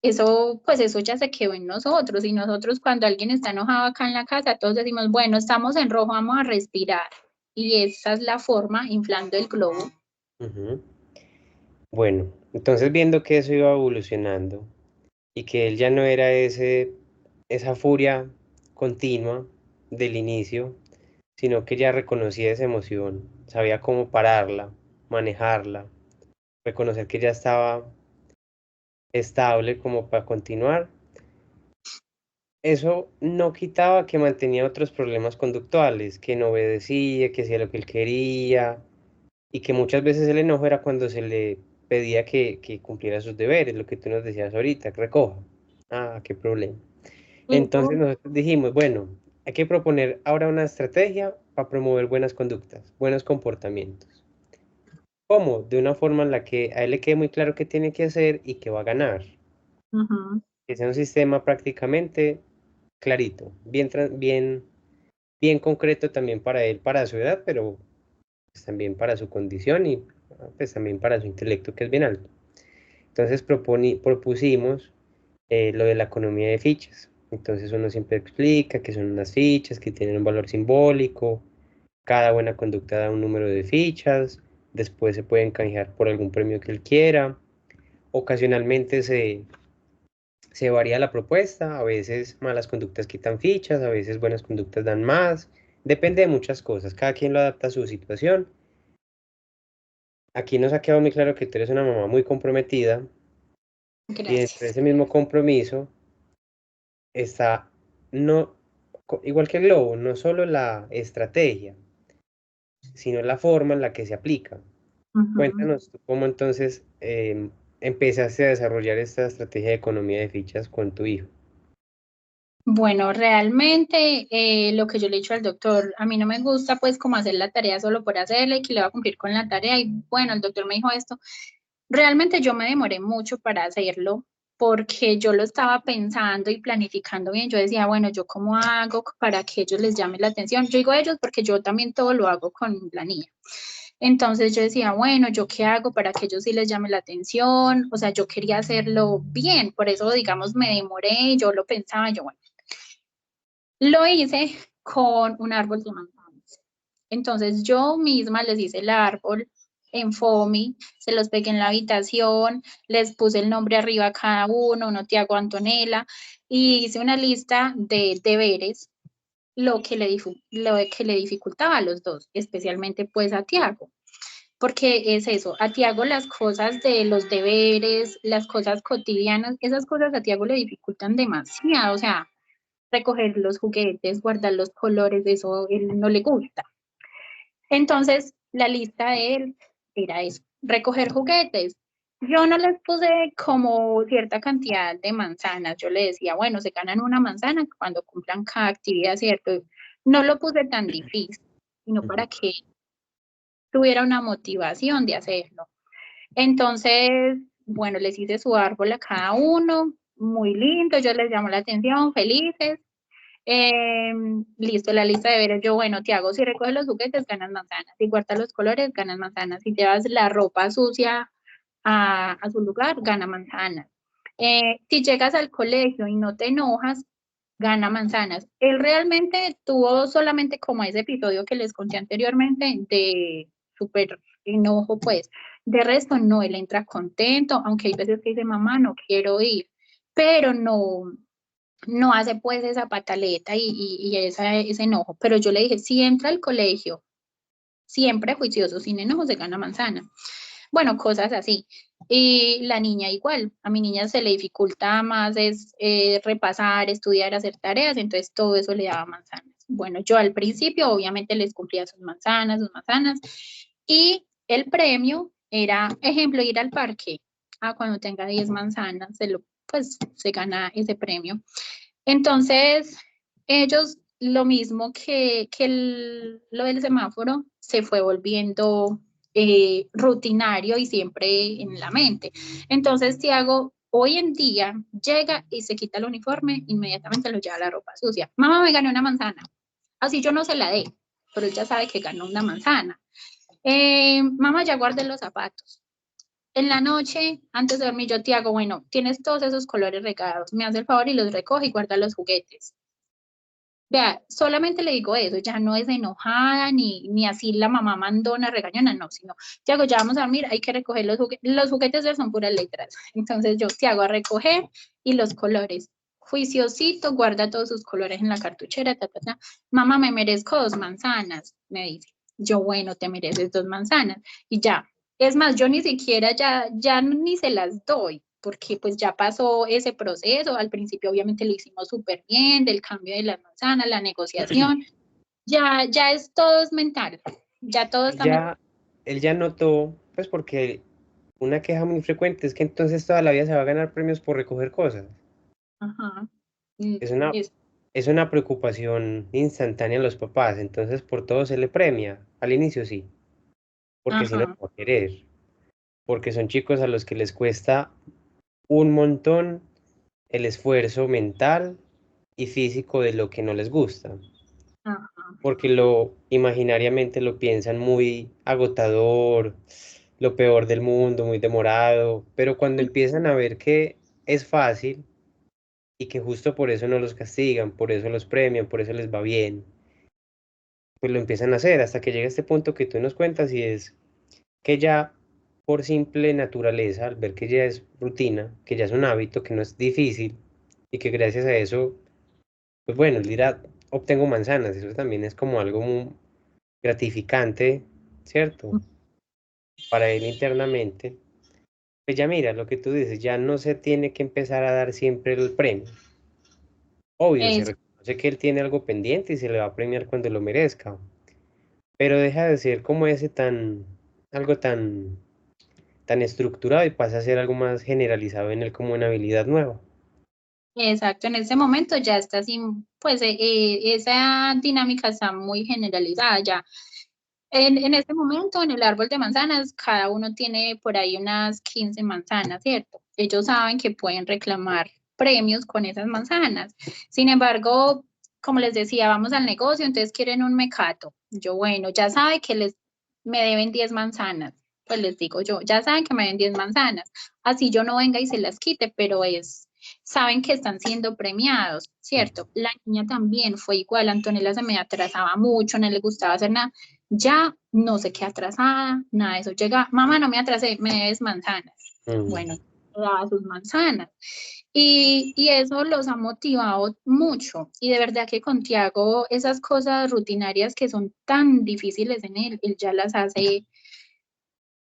S2: eso, pues eso ya se quedó en nosotros. Y nosotros cuando alguien está enojado acá en la casa, todos decimos, bueno, estamos en rojo, vamos a respirar. Y esa es la forma, inflando el globo.
S1: Bueno, entonces viendo que eso iba evolucionando y que él ya no era ese esa furia continua del inicio, sino que ya reconocía esa emoción, sabía cómo pararla, manejarla, reconocer que ya estaba estable como para continuar. Eso no quitaba que mantenía otros problemas conductuales, que no obedecía, que hacía lo que él quería, y que muchas veces el enojo era cuando se le pedía que cumpliera sus deberes, lo que tú nos decías ahorita, que recoja. Ah, qué problema.
S2: Y
S1: Entonces nosotros dijimos, bueno, hay que proponer ahora una estrategia para promover buenas conductas, buenos comportamientos. ¿Cómo? De una forma en la que a él le quede muy claro qué tiene que hacer y que va a ganar.
S2: ujú.
S1: Que sea un sistema prácticamente clarito, bien concreto también para él, para su edad, pero pues, también para su condición y pues también para su intelecto, que es bien alto. Entonces propusimos lo de la economía de fichas. Entonces uno siempre explica que son unas fichas que tienen un valor simbólico, cada buena conducta da un número de fichas, después se pueden canjear por algún premio que él quiera. Ocasionalmente se varía la propuesta, a veces malas conductas quitan fichas, a veces buenas conductas dan más, depende de muchas cosas, cada quien lo adapta a su situación. Aquí nos ha quedado muy claro que tú eres una mamá muy comprometida y dentro de
S2: Gracias.
S1: ese mismo compromiso está, no, igual que el globo, no solo la estrategia, sino la forma en la que se aplica.
S2: Ujú.
S1: Cuéntanos tú cómo entonces empezaste a desarrollar esta estrategia de economía de fichas con tu hijo.
S2: Bueno, realmente lo que yo le he dicho al doctor, a mí no me gusta pues como hacer la tarea solo por hacerla y que le va a cumplir con la tarea. Y bueno, el doctor me dijo esto. Realmente yo me demoré mucho para hacerlo porque yo lo estaba pensando y planificando bien. Yo decía, bueno, ¿yo cómo hago para que ellos les llame la atención? Yo digo ellos porque yo también todo lo hago con la niña. Entonces yo decía, bueno, ¿yo qué hago para que ellos sí les llame la atención? O sea, yo quería hacerlo bien, por eso, digamos, me demoré, yo lo pensaba, yo, bueno, lo hice con un árbol de manzanas. Entonces yo misma les hice el árbol en foamy, se los pegué en la habitación, les puse el nombre arriba a cada uno Tiago, Antonella, y hice una lista de deberes, lo que le dificultaba a los dos, especialmente pues a Tiago. Porque es eso, a Tiago las cosas de los deberes, las cosas cotidianas, esas cosas a Tiago le dificultan demasiado, o sea, recoger los juguetes, guardar los colores, eso él no le gusta. Entonces, la lista de él era eso, recoger juguetes. Yo no les puse como cierta cantidad de manzanas, yo le decía, bueno, se ganan una manzana cuando cumplan cada actividad, ¿cierto? No lo puse tan difícil, sino
S1: Ujú.
S2: para que tuviera una motivación de hacerlo. Entonces, bueno, les hice su árbol a cada uno, muy lindo, yo les llamó la atención, felices. Eh, listo, la lista de deberes. Yo, bueno, Tiago, si recoges los juguetes, ganas manzanas. Si guardas los colores, ganas manzanas. Si llevas la ropa sucia a su lugar, gana manzanas. Si llegas al colegio y no te enojas, gana manzanas. Él realmente tuvo solamente como ese episodio que les conté anteriormente de súper enojo, pues. De resto, no, él entra contento, aunque hay veces que dice, mamá, no quiero ir, pero no hace pues esa pataleta y ese enojo. Pero yo le dije, si entra al colegio, siempre juicioso, sin enojo, se gana manzana. Bueno, cosas así. Y la niña igual, a mi niña se le dificulta más es repasar, estudiar, hacer tareas, entonces todo eso le daba manzanas. Bueno, yo al principio obviamente les cumplía sus manzanas, y el premio era, ejemplo, ir al parque. Cuando tenga 10 manzanas, pues se gana ese premio. Entonces, ellos, lo mismo lo del semáforo, se fue volviendo rutinario y siempre en la mente. Entonces, Tiago hoy en día llega y se quita el uniforme, inmediatamente lo lleva a la ropa sucia. Mamá, me gané una manzana. Así yo no se la dé, pero ella sabe que ganó una manzana. Mamá, ya guardé los zapatos. En la noche, antes de dormir, yo te hago, bueno, tienes todos esos colores regados, me hace el favor y los recoge y guarda los juguetes. Vea, solamente le digo eso, ya no es enojada ni así la mamá mandona, regañona, no, sino, Tiago, ya vamos a dormir, hay que recoger los juguetes de él son puras letras. Entonces yo te hago a recoger y los colores. juiciosito, guarda todos sus colores en la cartuchera, ta, ta, ta. Mamá, me merezco 2 manzanas, me dice. Yo, bueno, te mereces 2 manzanas. Y ya. Es más, yo ni siquiera ya ni se las doy, porque pues ya pasó ese proceso. Al principio obviamente lo hicimos súper bien, del cambio de las manzanas, la negociación. Ya es todo es mental. Ya todo está mental.
S1: Él ya notó, pues porque una queja muy frecuente es que entonces toda la vida se va a ganar premios por recoger cosas.
S2: Ajá.
S1: Es una,
S2: Es,
S1: es una preocupación instantánea en los papás, entonces por todo se le premia. Al inicio sí, porque si no, no
S2: ajá.
S1: va a querer. Porque son chicos a los que les cuesta un montón el esfuerzo mental y físico de lo que no les gusta.
S2: Ajá.
S1: Porque lo imaginariamente lo piensan muy agotador, lo peor del mundo, muy demorado, pero cuando empiezan a ver que es fácil y que justo por eso no los castigan, por eso los premian, por eso les va bien, pues lo empiezan a hacer hasta que llega este punto que tú nos cuentas y es que ya por simple naturaleza, al ver que ya es rutina, que ya es un hábito, que no es difícil y que gracias a eso, pues bueno, él dirá, obtengo manzanas, eso también es como algo muy gratificante, ¿cierto? Para él internamente. Pues ya mira, lo que tú dices, ya no se tiene que empezar a dar siempre el premio. Obvio, se
S2: Es,
S1: reconoce que él tiene algo pendiente y se le va a premiar cuando lo merezca, pero deja de ser como ese algo tan estructurado y pasa a ser algo más generalizado en él como una habilidad nueva.
S2: exacto, en ese momento ya está así, pues esa dinámica está muy generalizada ya. En este momento, en el árbol de manzanas, cada uno tiene por ahí unas 15 manzanas, ¿cierto? Ellos saben que pueden reclamar premios con esas manzanas. Sin embargo, como les decía, vamos al negocio, entonces quieren un mecato. Yo, bueno, ya sabe que me deben 10 manzanas. Pues les digo yo, ya saben que me deben 10 manzanas. Así yo no venga y se las quite, pero saben que están siendo premiados, ¿cierto? La niña también fue igual, Antonella se me atrasaba mucho, no le gustaba hacer nada, ya no se queda atrasada, nada de eso, llega, mamá, no me atrasé, me debes manzanas,
S1: Mm.
S2: bueno, le daba sus manzanas, y eso los ha motivado mucho, y de verdad que con Tiago esas cosas rutinarias que son tan difíciles en él ya las hace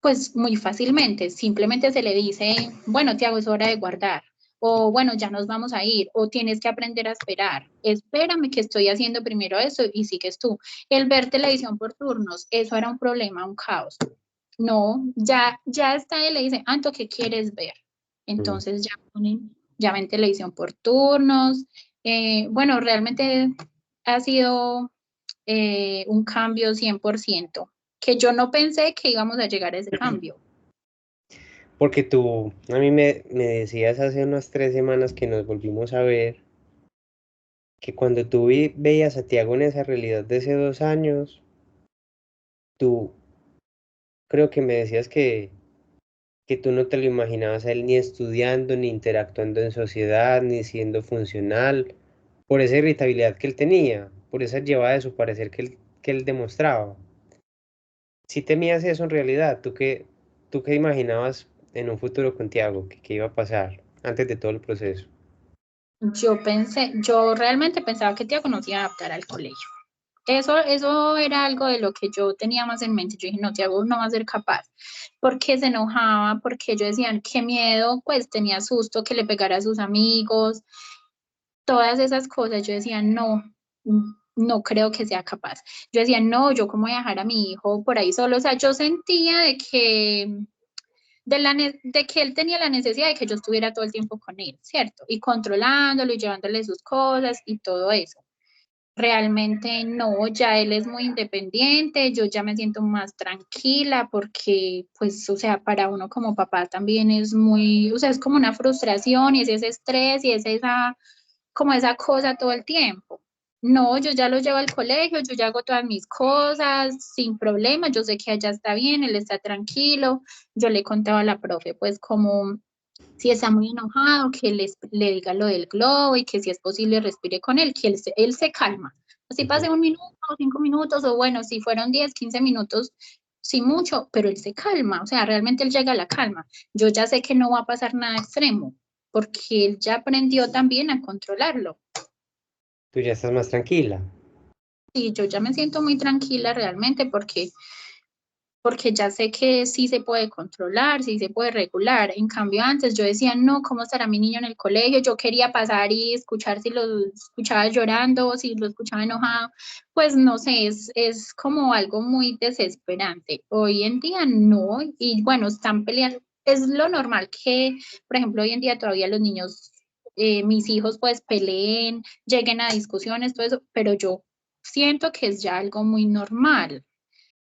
S2: pues muy fácilmente, simplemente se le dice, bueno, Tiago, es hora de guardar, o bueno, ya nos vamos a ir, o tienes que aprender a esperar, espérame que estoy haciendo primero eso y sigues tú. El ver televisión por turnos, eso era un problema, un caos. No, ya está y le dice, Anto, ¿qué quieres ver?
S1: Mm.
S2: Entonces ya ven televisión por turnos. Bueno, realmente ha sido un cambio 100% que yo no pensé que íbamos a llegar a ese cambio.
S1: Porque tú, a mí me decías hace unas 3 semanas que nos volvimos a ver, que cuando tú veías a Tiago en esa realidad de hace 2 años, tú creo que me decías que tú no te lo imaginabas a él ni estudiando, ni interactuando en sociedad, ni siendo funcional, por esa irritabilidad que él tenía, por esa llevada de su parecer que él demostraba. Si temías eso en realidad, ¿tú qué imaginabas en un futuro con Tiago, que iba a pasar antes de todo el proceso?
S2: Yo realmente pensaba que Tiago no se iba a adaptar al colegio. Eso era algo de lo que yo tenía más en mente. Yo dije, no, Tiago no va a ser capaz, porque se enojaba, porque yo decía, qué miedo, pues tenía susto que le pegara a sus amigos, todas esas cosas. Yo decía, no, no creo que sea capaz. Yo decía, no, yo cómo voy a dejar a mi hijo por ahí solo. O sea, yo sentía de que él tenía la necesidad de que yo estuviera todo el tiempo con él, ¿cierto? Y controlándolo y llevándole sus cosas y todo eso. Realmente no, ya él es muy independiente, yo ya me siento más tranquila porque, pues, o sea, para uno como papá también es muy, o sea, es como una frustración y es ese estrés y es como esa cosa todo el tiempo. No, yo ya lo llevo al colegio, yo ya hago todas mis cosas sin problema, yo sé que allá está bien, él está tranquilo. Yo le contaba a la profe, pues, como si está muy enojado, que le diga lo del globo y que si es posible respire con él, que él se calma. Así
S1: Ujú.
S2: pase 1 minuto, 5 minutos, o bueno, si fueron 10, 15 minutos, sí mucho, pero él se calma, o sea, realmente él llega a la calma. Yo ya sé que no va a pasar nada extremo, porque él ya aprendió también a controlarlo.
S1: Tú ya estás más tranquila.
S2: Y yo ya me siento muy tranquila realmente porque ya sé que sí se puede controlar, sí se puede regular. En cambio, antes yo decía, no, ¿cómo estará mi niño en el colegio? Yo quería pasar y escuchar si lo escuchaba llorando, si lo escuchaba enojado. Pues no sé, es como algo muy desesperante. Hoy en día no, y bueno, están peleando. Es lo normal que, por ejemplo, hoy en día todavía los niños, mis hijos pues peleen, lleguen a discusiones, todo eso, pero yo siento que es ya algo muy normal.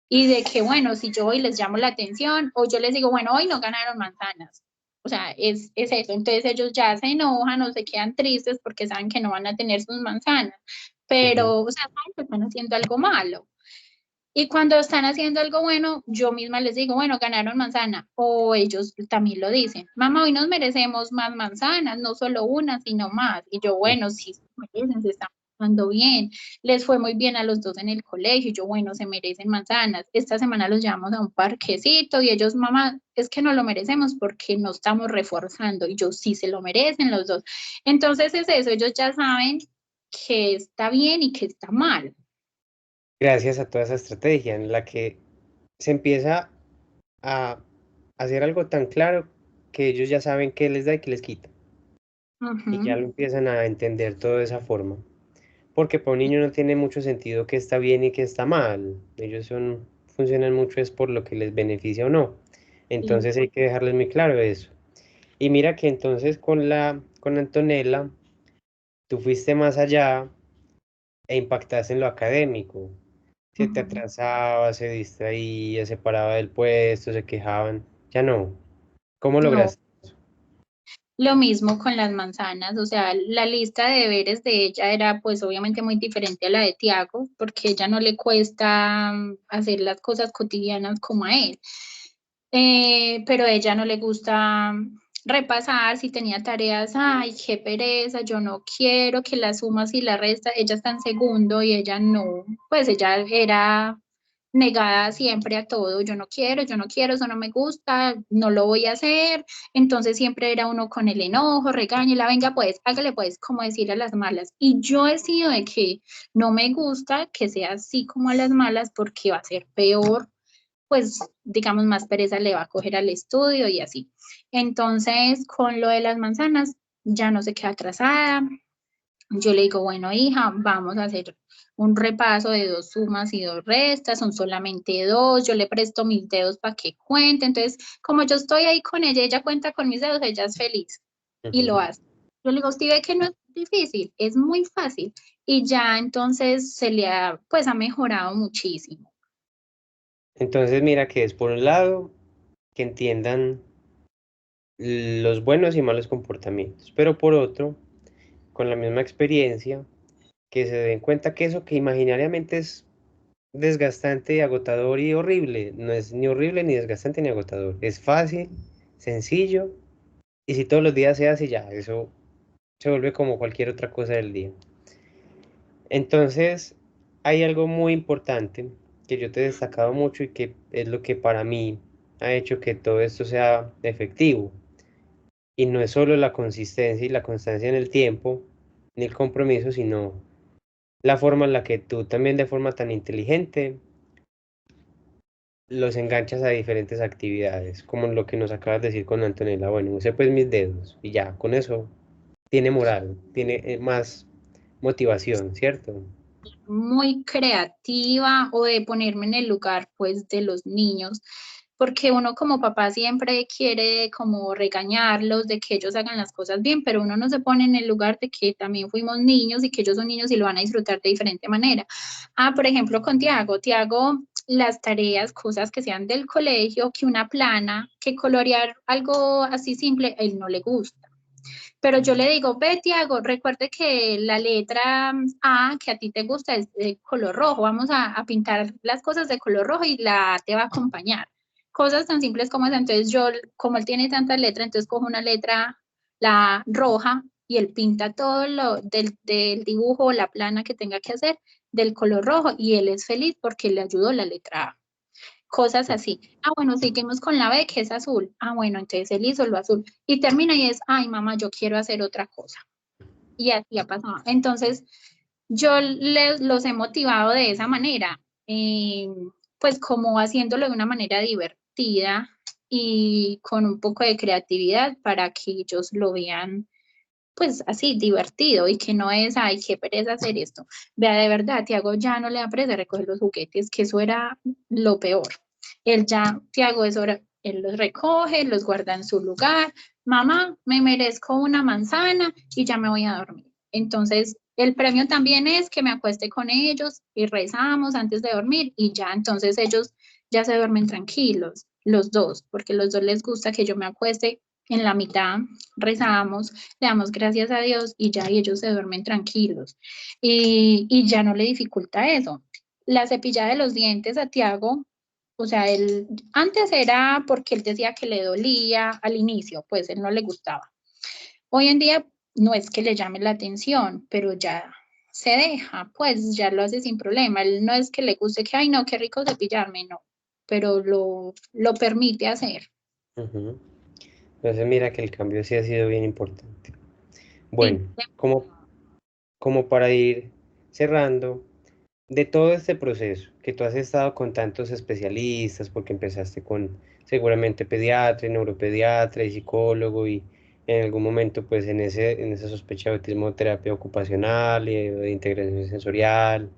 S2: Y de que, bueno, si yo hoy les llamo la atención o yo les digo, bueno, hoy no ganaron manzanas. O sea, es eso. Entonces ellos ya se enojan o se quedan tristes porque saben que no van a tener sus manzanas.
S1: Ujú.
S2: Pero, o sea, saben que están haciendo algo malo. Y cuando están haciendo algo bueno, yo misma les digo, bueno, ganaron manzana. O ellos también lo dicen, mamá, hoy nos merecemos más manzanas, no solo una, sino más. Y yo, bueno, sí, se merecen, se están pasando bien. Les fue muy bien a los dos en el colegio. Y yo, bueno, se merecen manzanas. Esta semana los llevamos a un parquecito y ellos, mamá, es que no lo merecemos porque no estamos reforzando. Y yo, sí, se lo merecen los dos. Entonces es eso, ellos ya saben que está bien y que está mal.
S1: Gracias a toda esa estrategia en la que se empieza a hacer algo tan claro que ellos ya saben qué les da y qué les quita. Y ya
S2: Ujú.
S1: lo empiezan a entender todo de esa forma. Porque para un niño no tiene mucho sentido qué está bien y qué está mal. Ellos funcionan mucho es por lo que les beneficia o no.
S2: Sí.
S1: Entonces hay que dejarles muy claro eso. Y mira que entonces con Antonella, tú fuiste más allá e impactaste en lo académico. Se te
S2: Ujú.
S1: atrasaba, se distraía, se paraba del puesto, se quejaban. Ya no. ¿Cómo
S2: No,
S1: lograste?
S2: lo mismo con las manzanas, o sea, la lista de deberes de ella era pues obviamente muy diferente a la de Tiago, porque a ella no le cuesta hacer las cosas cotidianas como a él. Pero a ella no le gusta repasar si tenía tareas, ay, qué pereza, yo no quiero que las sumas y la resta, ella está en segundo y ella no, pues ella era negada siempre a todo, yo no quiero, eso no me gusta, no lo voy a hacer, entonces siempre era uno con el enojo, regáñela, venga pues, hágale pues, como decir a las malas. Y yo he sido de que no me gusta que sea así como a las malas porque va a ser peor, pues digamos más pereza le va a coger al estudio y así. Entonces, con lo de las manzanas, ya no se queda atrasada, yo le digo, bueno, hija, vamos a hacer un repaso de dos sumas y dos restas, son solamente dos, yo le presto mis dedos para que cuente, entonces, como yo estoy ahí con ella, ella cuenta con mis dedos, ella es feliz y lo
S1: Ujú.
S2: hace. Yo le digo, usted ve que no es difícil, es muy fácil y ya entonces se le ha, pues ha mejorado muchísimo.
S1: Entonces mira que es por un lado que entiendan los buenos y malos comportamientos, pero por otro, con la misma experiencia, que se den cuenta que eso que imaginariamente es desgastante, agotador y horrible, no es ni horrible ni desgastante ni agotador, es fácil, sencillo, y si todos los días se hace ya, eso se vuelve como cualquier otra cosa del día. Entonces, hay algo muy importante que yo te he destacado mucho y que es lo que para mí ha hecho que todo esto sea efectivo. Y no es solo la consistencia y la constancia en el tiempo, ni el compromiso, sino la forma en la que tú también de forma tan inteligente los enganchas a diferentes actividades, como lo que nos acabas de decir con Antonella. Bueno, use pues mis dedos y ya, con eso tiene moral, tiene más motivación, ¿cierto?
S2: Muy creativa o de ponerme en el lugar pues de los niños, porque uno como papá siempre quiere como regañarlos de que ellos hagan las cosas bien, pero uno no se pone en el lugar de que también fuimos niños y que ellos son niños y lo van a disfrutar de diferente manera. Ah, por ejemplo, con Tiago, las tareas, cosas que sean del colegio, que una plana, que colorear algo así simple, a él no le gusta. Pero yo le digo, ve, Tiago, recuerde que la letra A que a ti te gusta es de color rojo. Vamos a pintar las cosas de color rojo y la A te va a acompañar. Cosas tan simples como esa. Entonces yo, como él tiene tantas letras, entonces cojo una letra, la roja, y él pinta todo lo del dibujo o la plana que tenga que hacer del color rojo y él es feliz porque le ayudó la letra A. cosas así. Ah, bueno, seguimos con la B, que es azul. Ah, bueno, entonces él hizo lo azul. Y termina y es, ay, mamá, yo quiero hacer otra cosa. Y así ha pasado. Entonces, yo los he motivado de esa manera, pues como haciéndolo de una manera divertida y con un poco de creatividad para que ellos lo vean pues así, divertido y que no es, ay, qué pereza hacer esto. Vea, de verdad, Tiago ya no le da pereza recoger los juguetes, que eso era lo peor. Él ya, Tiago, eso era, él los recoge, los guarda en su lugar. Mamá, me merezco una manzana y ya me voy a dormir. Entonces, el premio también es que me acueste con ellos y rezamos antes de dormir y ya, entonces ellos ya se duermen tranquilos, los dos, porque los dos les gusta que yo me acueste en la mitad, rezamos, le damos gracias a Dios y ya y ellos se duermen tranquilos. Y ya no le dificulta eso. La cepillada de los dientes a Tiago, o sea, él antes era porque él decía que le dolía al inicio, pues él no le gustaba. Hoy en día no es que le llame la atención, pero ya se deja, pues ya lo hace sin problema. Él no es que le guste que, ay, no, qué rico cepillarme, no, pero lo permite hacer.
S1: Ujú. Entonces mira que el cambio sí ha sido bien importante.
S2: Sí,
S1: Bueno, como para ir cerrando, de todo este proceso que tú has estado con tantos especialistas, porque empezaste con seguramente pediatra, neuropediatra y psicólogo y en algún momento pues en esa sospecha de autismo terapia ocupacional y de integración sensorial,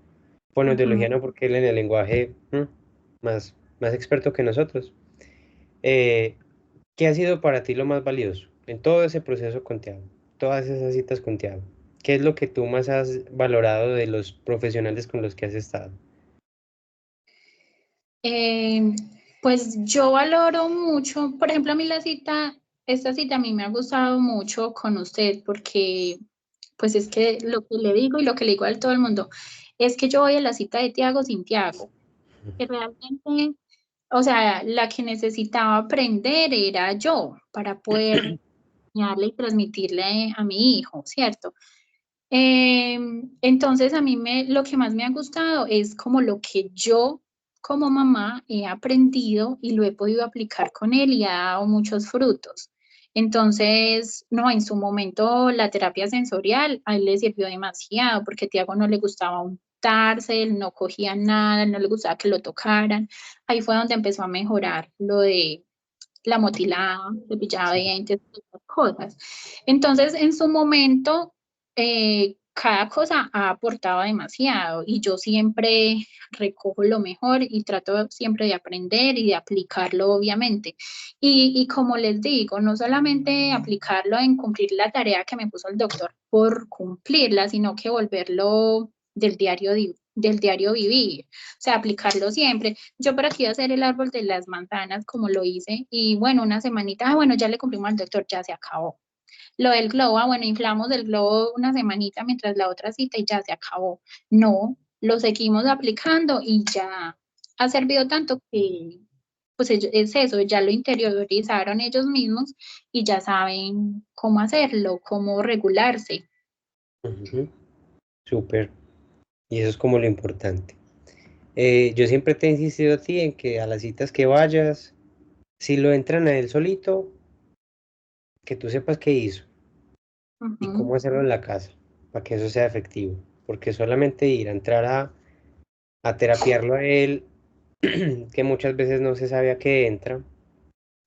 S1: fonoaudiología
S2: uh-huh.
S1: no porque él en el lenguaje más experto que nosotros. Eh, ¿Qué ha sido para ti lo más valioso en todo ese proceso con Tiago? Todas esas citas con Tiago. ¿Qué es lo que tú más has valorado de los profesionales con los que has estado?
S2: Eh, pues yo valoro mucho, por ejemplo, a mí esta cita a mí me ha gustado mucho con usted porque pues es que lo que le digo y lo que le digo a todo el mundo es que yo voy a la cita de Tiago sin Tiago, que realmente, o sea, la que necesitaba aprender era yo para poder enseñarle y transmitirle a mi hijo, ¿cierto? Entonces a mí lo que más me ha gustado es como lo que yo como mamá he aprendido y lo he podido aplicar con él y ha dado muchos frutos. Entonces, no, en su momento la terapia sensorial a él le sirvió demasiado porque a Tiago no le gustaba untarse, él no cogía nada, no le gustaba que lo tocaran. Ahí fue donde empezó a mejorar lo de la motilada, cepillado de
S1: Sí.
S2: dientes, esas cosas. Entonces, en su momento, cada cosa ha aportado demasiado y yo siempre recojo lo mejor y trato siempre de aprender y de aplicarlo, obviamente. Y como les digo, no solamente aplicarlo en cumplir la tarea que me puso el doctor por cumplirla, sino que volverlo del diario vivir, o sea, aplicarlo siempre. Yo para aquí hacer el árbol de las manzanas como lo hice y bueno, una semanita, bueno, ya le cumplimos al doctor, ya se acabó. Lo del globo, bueno, inflamos el globo una semanita mientras la otra cita y ya se acabó. No, lo seguimos aplicando y ya ha servido tanto que pues es eso, ya lo interiorizaron ellos mismos y ya saben cómo hacerlo, cómo regularse.
S1: Ujú. Súper. Y eso es como lo importante. Yo siempre te he insistido a ti en que a las citas que vayas, si lo entran a él solito, que tú sepas qué hizo y
S2: Ujú.
S1: cómo hacerlo en la casa, para que eso sea efectivo. Porque solamente ir a entrar a terapiarlo a él, que muchas veces no se sabe a qué entra,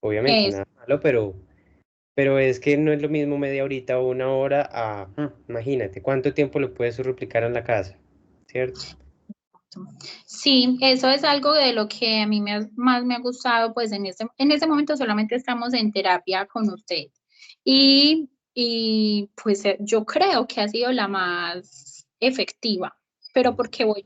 S1: obviamente
S2: Es
S1: nada malo, pero es que no es lo mismo media horita o una hora a, imagínate, ¿cuánto tiempo lo puedes replicar en la casa? ¿Cierto?
S2: Sí, eso es algo de lo que a mí más me ha gustado, pues en este momento solamente estamos en terapia con usted. Y pues yo creo que ha sido la más efectiva, pero porque voy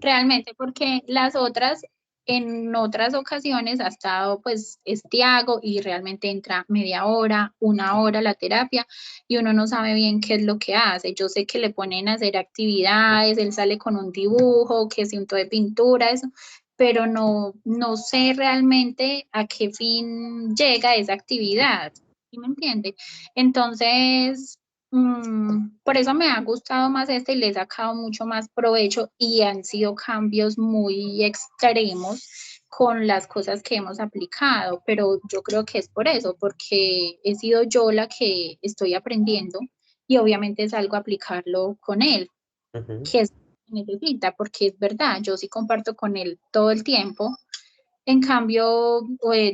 S2: realmente, porque las otras, en otras ocasiones ha estado pues estiago y realmente entra media hora, una hora la terapia y uno no sabe bien qué es lo que hace. Yo sé que le ponen a hacer actividades, él sale con un dibujo, que es un de pintura, eso, pero no sé realmente a qué fin llega esa actividad. ¿Sí me entiende? Entonces, por eso me ha gustado más este y le he sacado mucho más provecho y han sido cambios muy extremos con las cosas que hemos aplicado, pero yo creo que es por eso, porque he sido yo la que estoy aprendiendo y obviamente salgo a aplicarlo con él, que es lo que necesita, porque es verdad, yo sí comparto con él todo el tiempo. En cambio,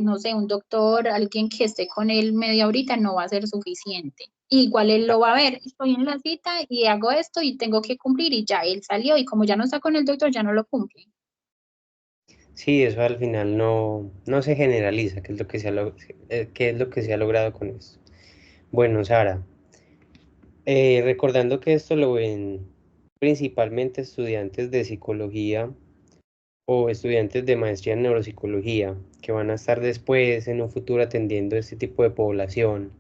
S2: no sé, un doctor, alguien que esté con él media horita no va a ser suficiente. Igual él lo va a ver, estoy en la cita y hago esto y tengo que cumplir y ya él salió y como ya no está con el doctor, ya no lo cumple.
S1: Sí, eso al final no se generaliza, que es lo que que es lo que se ha logrado con esto. Bueno, Sara, recordando que esto lo ven principalmente estudiantes de psicología o estudiantes de maestría en neuropsicología, que van a estar después en un futuro atendiendo este tipo de población.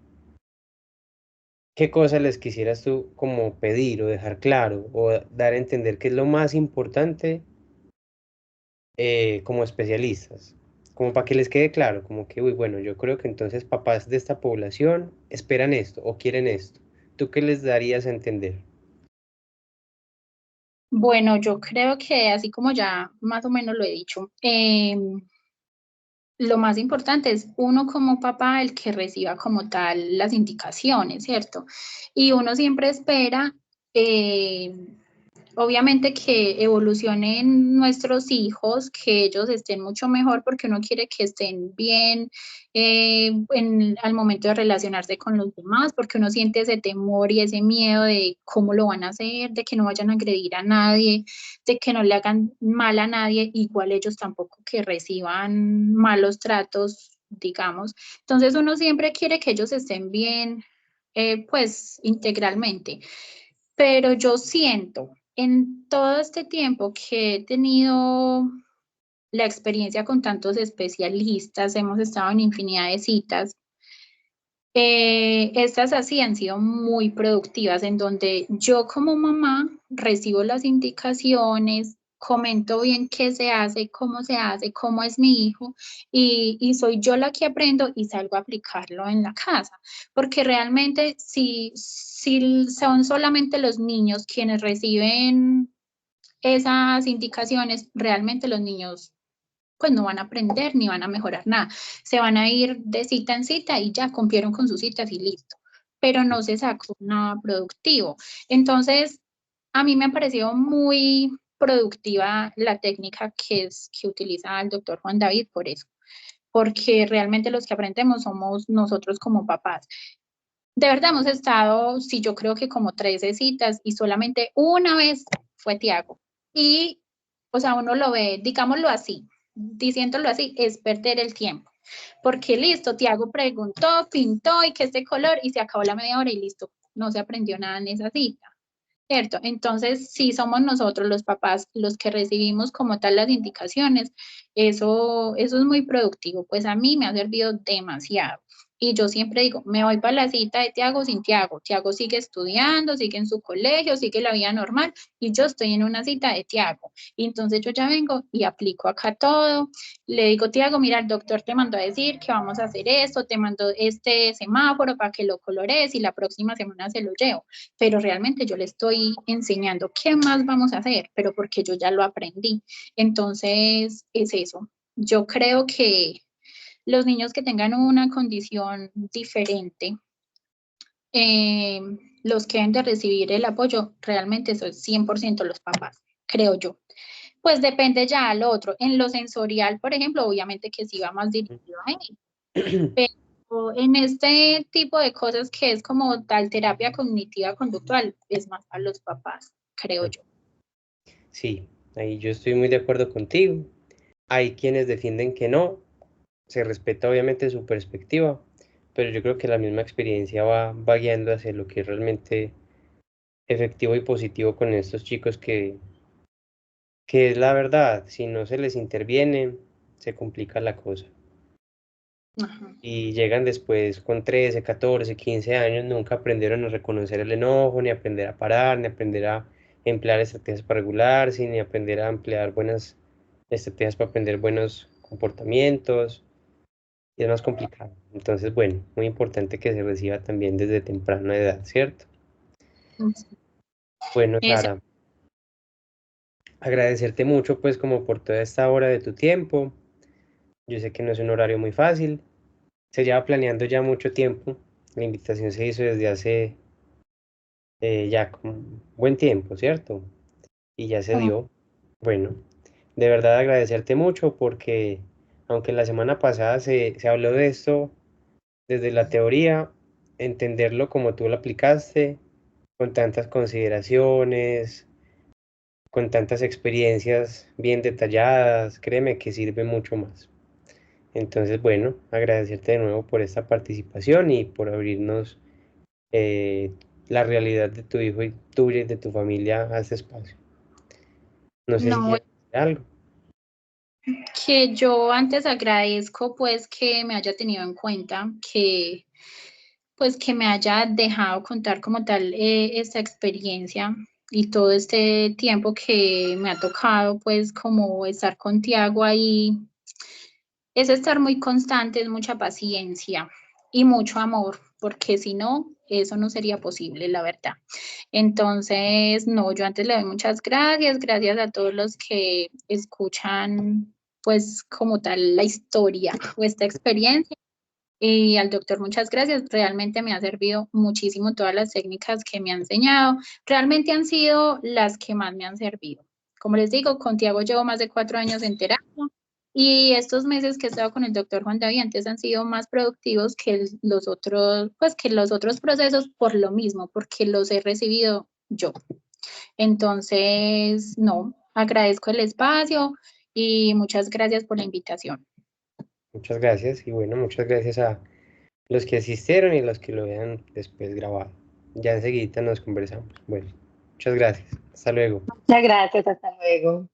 S1: ¿Qué cosas les quisieras tú como pedir o dejar claro o dar a entender que es lo más importante como especialistas? Como para que les quede claro, como que, uy, bueno, yo creo que entonces papás de esta población esperan esto o quieren esto. ¿Tú qué les darías a entender?
S2: Bueno, yo creo que así como ya más o menos lo he dicho, lo más importante es uno como papá el que reciba como tal las indicaciones, ¿cierto? Y uno siempre espera, eh, obviamente que evolucionen nuestros hijos, que ellos estén mucho mejor porque uno quiere que estén bien al momento de relacionarse con los demás, porque uno siente ese temor y ese miedo de cómo lo van a hacer, de que no vayan a agredir a nadie, de que no le hagan mal a nadie, igual ellos tampoco que reciban malos tratos, digamos. Entonces uno siempre quiere que ellos estén bien, pues integralmente. Pero yo siento en todo este tiempo que he tenido la experiencia con tantos especialistas, hemos estado en infinidad de citas, estas así han sido muy productivas, en donde yo como mamá recibo las indicaciones, comento bien qué se hace, cómo es mi hijo, y soy yo la que aprendo y salgo a aplicarlo en la casa. Porque realmente si son solamente los niños quienes reciben esas indicaciones, realmente los niños pues no van a aprender ni van a mejorar nada. Se van a ir de cita en cita y ya cumplieron con sus citas y listo, pero no se sacó nada productivo. Entonces, a mí me ha parecido muy productiva la técnica que utiliza el doctor Juan David por eso, porque realmente los que aprendemos somos nosotros como papás. De verdad hemos estado, sí, yo creo que como 13 citas y solamente una vez fue Tiago. Y, o sea, uno lo ve, digámoslo así, diciéndolo así, es perder el tiempo. Porque listo, Tiago preguntó, pintó y que este color y se acabó la media hora y listo, no se aprendió nada en esa cita. ¿Cierto? Entonces, si somos nosotros los papás los que recibimos como tal las indicaciones, eso es muy productivo, pues a mí me ha servido demasiado. Y yo siempre digo, me voy para la cita de Tiago sin Tiago. Tiago sigue estudiando, sigue en su colegio, sigue la vida normal y yo estoy en una cita de Tiago. Y entonces yo ya vengo y aplico acá todo. Le digo, Tiago, mira, el doctor te mandó a decir que vamos a hacer esto, te mandó este semáforo para que lo colores y la próxima semana se lo llevo, pero realmente yo le estoy enseñando qué más vamos a hacer, pero porque yo ya lo aprendí. Entonces, es eso. Yo creo que los niños que tengan una condición diferente, eh, los que deben de recibir el apoyo, realmente son 100% los papás, creo yo. Pues depende ya al otro. En lo sensorial, por ejemplo, obviamente que sí va más dirigido a él, pero en este tipo de cosas que es como tal terapia cognitiva conductual, es más a los papás, creo yo.
S1: Sí, ahí yo estoy muy de acuerdo contigo. Hay quienes defienden que no, se respeta obviamente su perspectiva, pero yo creo que la misma experiencia va guiando hacia lo que es realmente efectivo y positivo con estos chicos que es la verdad, si no se les interviene, se complica la cosa.
S2: Ajá.
S1: Y llegan después con 13, 14, 15 años, nunca aprendieron a reconocer el enojo, ni aprender a parar, ni aprender a emplear estrategias para regularse, ni aprender a emplear buenas estrategias para aprender buenos comportamientos. Y es más complicado. Entonces, bueno, muy importante que se reciba también desde temprana edad, ¿cierto? Bueno,
S2: Es,
S1: Sara, agradecerte mucho pues como por toda esta hora de tu tiempo. Yo sé que no es un horario muy fácil, se lleva planeando ya mucho tiempo, la invitación se hizo desde hace ya con buen tiempo, ¿cierto? Y ya se
S2: Como,
S1: dio. Bueno, de verdad agradecerte mucho porque aunque la semana pasada se habló de esto desde la teoría, entenderlo como tú lo aplicaste, con tantas consideraciones, con tantas experiencias bien detalladas, créeme que sirve mucho más. Entonces, bueno, agradecerte de nuevo por esta participación y por abrirnos eh, la realidad de tu hijo y tuya y de tu familia a este espacio. No sé si
S2: no,
S1: quieres decir algo.
S2: que yo antes agradezco pues que me haya tenido en cuenta, que pues que me haya dejado contar como tal esta experiencia y todo este tiempo que me ha tocado pues como estar con Tiago ahí. Es estar muy constante, es mucha paciencia y mucho amor, porque si no, eso no sería posible, la verdad. Entonces, no, yo antes le doy muchas gracias, gracias a todos los que escuchan, pues como tal, la historia o esta experiencia. Y al doctor, muchas gracias. Realmente me ha servido muchísimo todas las técnicas que me ha enseñado. Realmente han sido las que más me han servido. Como les digo, con Tiago llevo más de 4 años en terapia y estos meses que he estado con el doctor Juan David antes han sido más productivos que los otros, pues que los otros procesos por lo mismo, porque los he recibido yo. Entonces, no, agradezco el espacio y muchas gracias por la invitación.
S1: Muchas gracias y bueno, muchas gracias a los que asistieron y los que lo vean después grabado. Ya enseguida nos conversamos. Bueno, muchas gracias. Hasta luego.
S3: Muchas gracias, hasta luego.